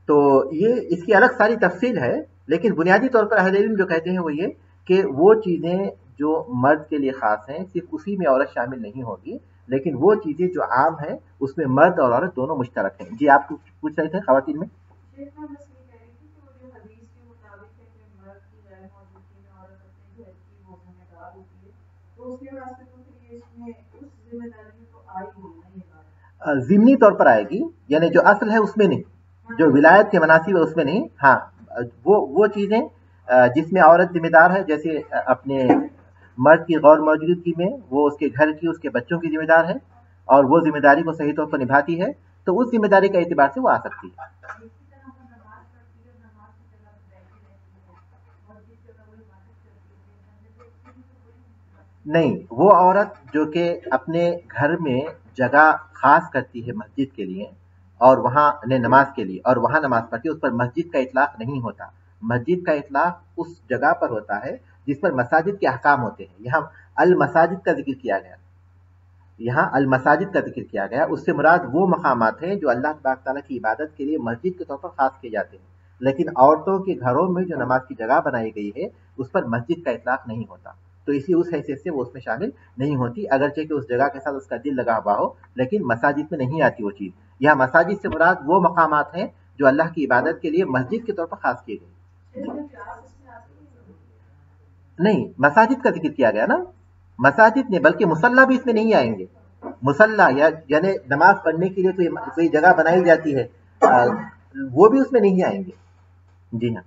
تو یہ اس کی الگ ساری تفصیل ہے، لیکن بنیادی طور پر اہل علم جو کہتے ہیں وہ یہ کہ وہ چیزیں جو مرد کے لیے خاص ہیں صرف اسی میں عورت شامل نہیں ہوگی، لیکن وہ چیزیں جو عام ہیں اس میں مرد اور عورت دونوں مشترک ہیں. جی آپ کچھ پوچھ رہے تھے خواتین میں؟ ضمنی طور پر آئے گی، یعنی جو اصل ہے اس میں نہیں، جو ولایت کے مناسب ہے اس میں نہیں. ہاں، وہ چیزیں جس میں عورت ذمہ دار ہے، جیسے اپنے مرد کی غور موجودگی میں وہ اس کے گھر کی اس کے بچوں کی ذمہ دار ہے اور وہ ذمہ داری کو صحیح طور پر نبھاتی ہے، تو اس ذمہ داری کے اعتبار سے وہ آ سکتی ہے. نہیں، وہ عورت جو کہ اپنے گھر میں جگہ خاص کرتی ہے مسجد کے لیے اور وہاں نماز کے لیے اور وہاں نماز پڑھتی ہے، اس پر مسجد کا اطلاق نہیں ہوتا. مسجد کا اطلاق اس جگہ پر ہوتا ہے جس پر مساجد کے احکام ہوتے ہیں. یہاں المساجد کا ذکر کیا گیا، یہاں المساجد کا ذکر کیا گیا، اس سے مراد وہ مقامات ہیں جو اللہ تبارک تعالیٰ کی عبادت کے لیے مسجد کے طور پر خاص کیے جاتے ہیں. لیکن عورتوں کے گھروں میں جو نماز کی جگہ بنائی گئی ہے اس پر مسجد کا اطلاق نہیں ہوتا، تو اسی اس حیثیت سے وہ اس میں شامل نہیں ہوتی، اگرچہ کہ اس جگہ کے ساتھ اس کا دل لگا ہوا ہو، لیکن مساجد میں نہیں آتی وہ چیز. یہاں مساجد سے مراد وہ مقامات ہیں جو اللہ کی عبادت کے لیے مسجد کے طور پر خاص کیے گئے. نہیں، مساجد کا ذکر کیا گیا نا، مساجد نے، بلکہ مصلی بھی اس میں نہیں آئیں گے. مصلی یعنی نماز پڑھنے کے لیے کوئی جگہ بنائی جاتی ہے، وہ بھی اس میں نہیں آئیں گے. جی ہاں.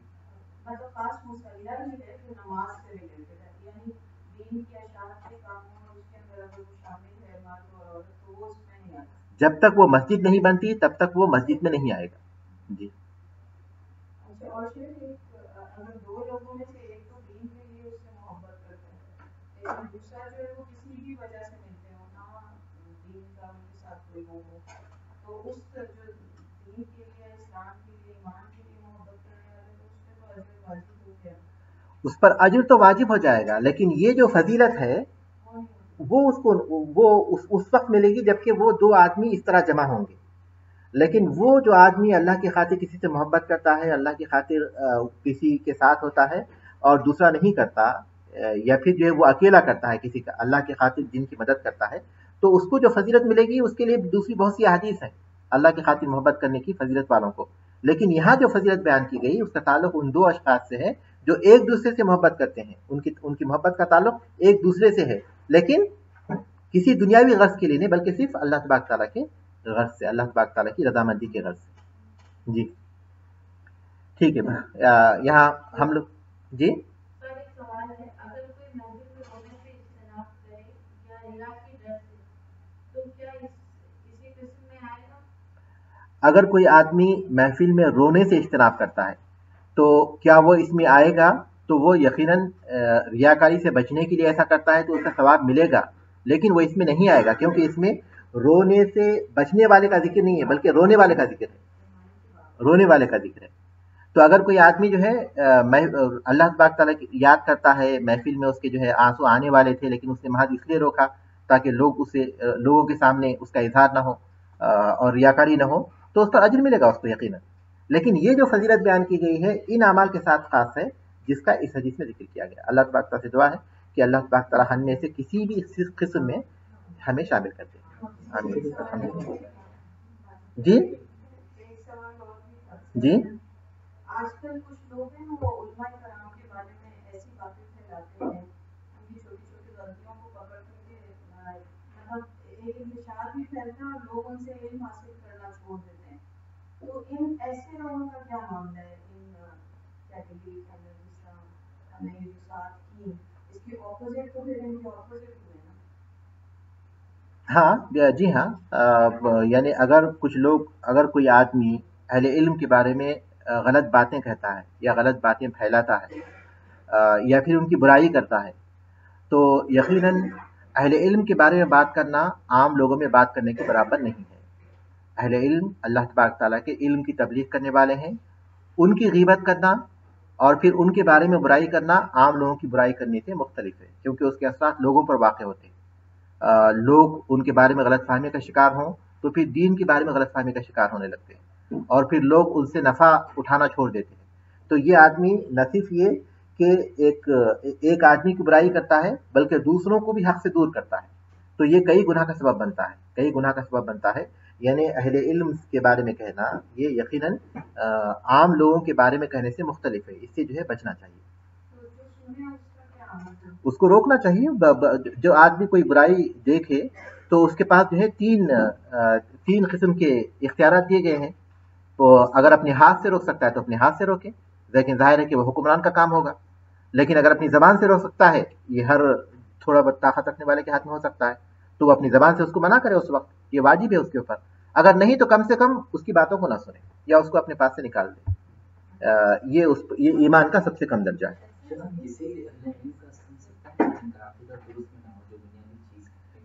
جب تک وہ مسجد نہیں بنتی تب تک وہ مسجد میں نہیں آئے گا. جی اچھا، اور شیخ اگر دو لوگوں میں سے ایک تو دین کے لیے اس سے محبت کرتا ہے لیکن دوسرا جو ہے وہ کسی بھی وجہ سے ملتے ہو نہ دین کا ان کے ساتھ کوئی وہ ہو، تو اس جو دین کے لیے اسلام کے لیے ایمان کے لیے محبت کرنے والے تو اس پہ تو اجر واجب ہو گیا. اس پر اجر تو واجب ہو جائے گا، لیکن یہ جو فضیلت ہے وہ اس کو وہ اس وقت ملے گی جبکہ وہ دو آدمی اس طرح جمع ہوں گے. لیکن وہ جو آدمی اللہ کی خاطر کسی سے محبت کرتا ہے، اللہ کی خاطر کسی کے ساتھ ہوتا ہے اور دوسرا نہیں کرتا، یا پھر جو ہے وہ اکیلا کرتا ہے کسی کا اللہ کی خاطر جن کی مدد کرتا ہے، تو اس کو جو فضیلت ملے گی اس کے لیے دوسری بہت سی احادیث ہیں اللہ کی خاطر محبت کرنے کی فضیلت والوں کو. لیکن یہاں جو فضیلت بیان کی گئی اس کا تعلق ان دو اشخاص سے ہے جو ایک دوسرے سے محبت کرتے ہیں، ان کی محبت کا تعلق ایک دوسرے سے ہے، لیکن کسی دنیاوی غرض کے لیے نہیں بلکہ صرف اللہ تبارک تعالیٰ کے غرض سے، اللہ تبارک تعالیٰ کی رضامندی کے غرض سے. جی ٹھیک ہے. یہاں ہم لوگ جی سر ایک سوال ہے، اگر کوئی محفل میں رونے سے اجتناب کرے یا اللہ کے ڈر سے تو کیا اسی قسم میں آئے گا؟ اگر کوئی آدمی محفل میں رونے سے اجتناب کرتا ہے تو کیا وہ اس میں آئے گا؟ تو وہ یقیناً ریاکاری سے بچنے کے لیے ایسا کرتا ہے تو اس کا ثواب ملے گا، لیکن وہ اس میں نہیں آئے گا کیونکہ اس میں رونے سے بچنے والے کا ذکر نہیں ہے بلکہ رونے والے کا ذکر ہے، رونے والے کا ذکر ہے. تو اگر کوئی آدمی جو ہے اللہ تبارک تعالیٰ کی یاد کرتا ہے، محفل میں اس کے جو ہے آنسو آنے والے تھے لیکن اس نے محض اس لیے روکا تاکہ لوگوں کے سامنے اس کا اظہار نہ ہو اور ریاکاری نہ ہو، تو اس پر اجر ملے گا اس کو یقیناً. لیکن یہ جو فضیلت بیان کی گئی ہے ان اعمال کے ساتھ خاص ہے جس کا اس حدیث میں ذکر کیا گیا. اللہ تبارک تعالیٰ سے دعا ہے کہ اللہ تبارک تعالیٰ ہم میں سے کسی بھی قسم میں ہمیں شامل کر دے. آمین. جی ایک سوال اور بھی تھا. جی آج کل کچھ لوگ ہیں وہ علماء کرام کے بارے میں ایسی باتیں پھیلاتے ہیں، ان کی چھوٹی چھوٹی غلطیوں کو پکڑ کر کے مطلب ایک انتشار بھی پھیلتا ہے اور لوگ ان سے علم حاصل کرنا چھوڑ دیتے ہیں. تو ان ایسے لوگوں کا کیا معاملہ ہے؟ ان کیٹیگری کے اندر جس طرح ہم نے جو ساتھ کی اس کے اپوزٹ تو پھر ان کے اپوزٹ ہوئے نا. ہاں جی ہاں، یعنی اگر کوئی آدمی اہل علم کے بارے میں غلط باتیں کہتا ہے یا غلط باتیں پھیلاتا ہے یا پھر ان کی برائی کرتا ہے تو یقیناً اہل علم کے بارے میں بات کرنا عام لوگوں میں بات کرنے کے برابر نہیں ہے. اہل علم اللہ تبارک تعالیٰ کے علم کی تبلیغ کرنے والے ہیں، ان کی غیبت کرنا اور پھر ان کے بارے میں برائی کرنا عام لوگوں کی برائی کرنے سے مختلف ہے کیونکہ اس کے اثرات لوگوں پر واقع ہوتے ہیں. لوگ ان کے بارے میں غلط فہمی کا شکار ہوں تو پھر دین کے بارے میں غلط فہمی کا شکار ہونے لگتے ہیں اور پھر لوگ ان سے نفع اٹھانا چھوڑ دیتے ہیں. تو یہ آدمی نہ صرف یہ کہ ایک آدمی کی برائی کرتا ہے بلکہ دوسروں کو بھی حق سے دور کرتا ہے، تو یہ کئی گناہ کا سبب بنتا ہے. یعنی اہل علم کے بارے میں کہنا یہ یقیناً عام لوگوں کے بارے میں کہنے سے مختلف ہے، اس سے جو ہے بچنا چاہیے، اس کو روکنا چاہیے. جو آدمی کوئی برائی دیکھے تو اس کے پاس جو ہے تین قسم کے اختیارات دیے گئے ہیں. تو اگر اپنے ہاتھ سے روک سکتا ہے تو اپنے ہاتھ سے روکے، لیکن ظاہر ہے کہ وہ حکمران کا کام ہوگا. لیکن اگر اپنی زبان سے روک سکتا ہے، یہ ہر تھوڑا بہت طاقت رکھنے والے کے ہاتھ میں ہو سکتا ہے، تو وہ اپنی زبان سے اس کو منع کرے، اس وقت یہ واجب ہے اس کے اوپر. اگر نہیں تو کم سے کم اس کی باتوں کو نہ سنے یا اس کو اپنے پاس سے نکال دے. یہ ایمان کا سب سے کم درجہ ہے.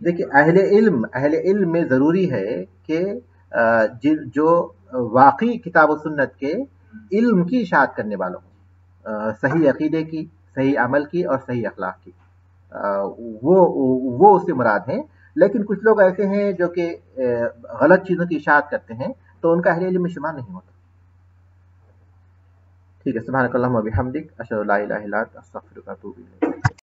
دیکھیے اہل علم میں ضروری ہے کہ جو واقعی کتاب و سنت کے علم کی اشاعت کرنے والوں ہوں، صحیح عقیدے کی، صحیح عمل کی اور صحیح اخلاق کی، وہ اس سے مراد ہیں. لیکن کچھ لوگ ایسے ہیں جو کہ غلط چیزوں کی اشاعت کرتے ہیں تو ان کا اہل علم میں شمار نہیں ہوتا. ٹھیک ہے. سبحانک اللہم و بحمدک، اشہد ان لا الہ الا انت، استغفرک و اتوب الیک.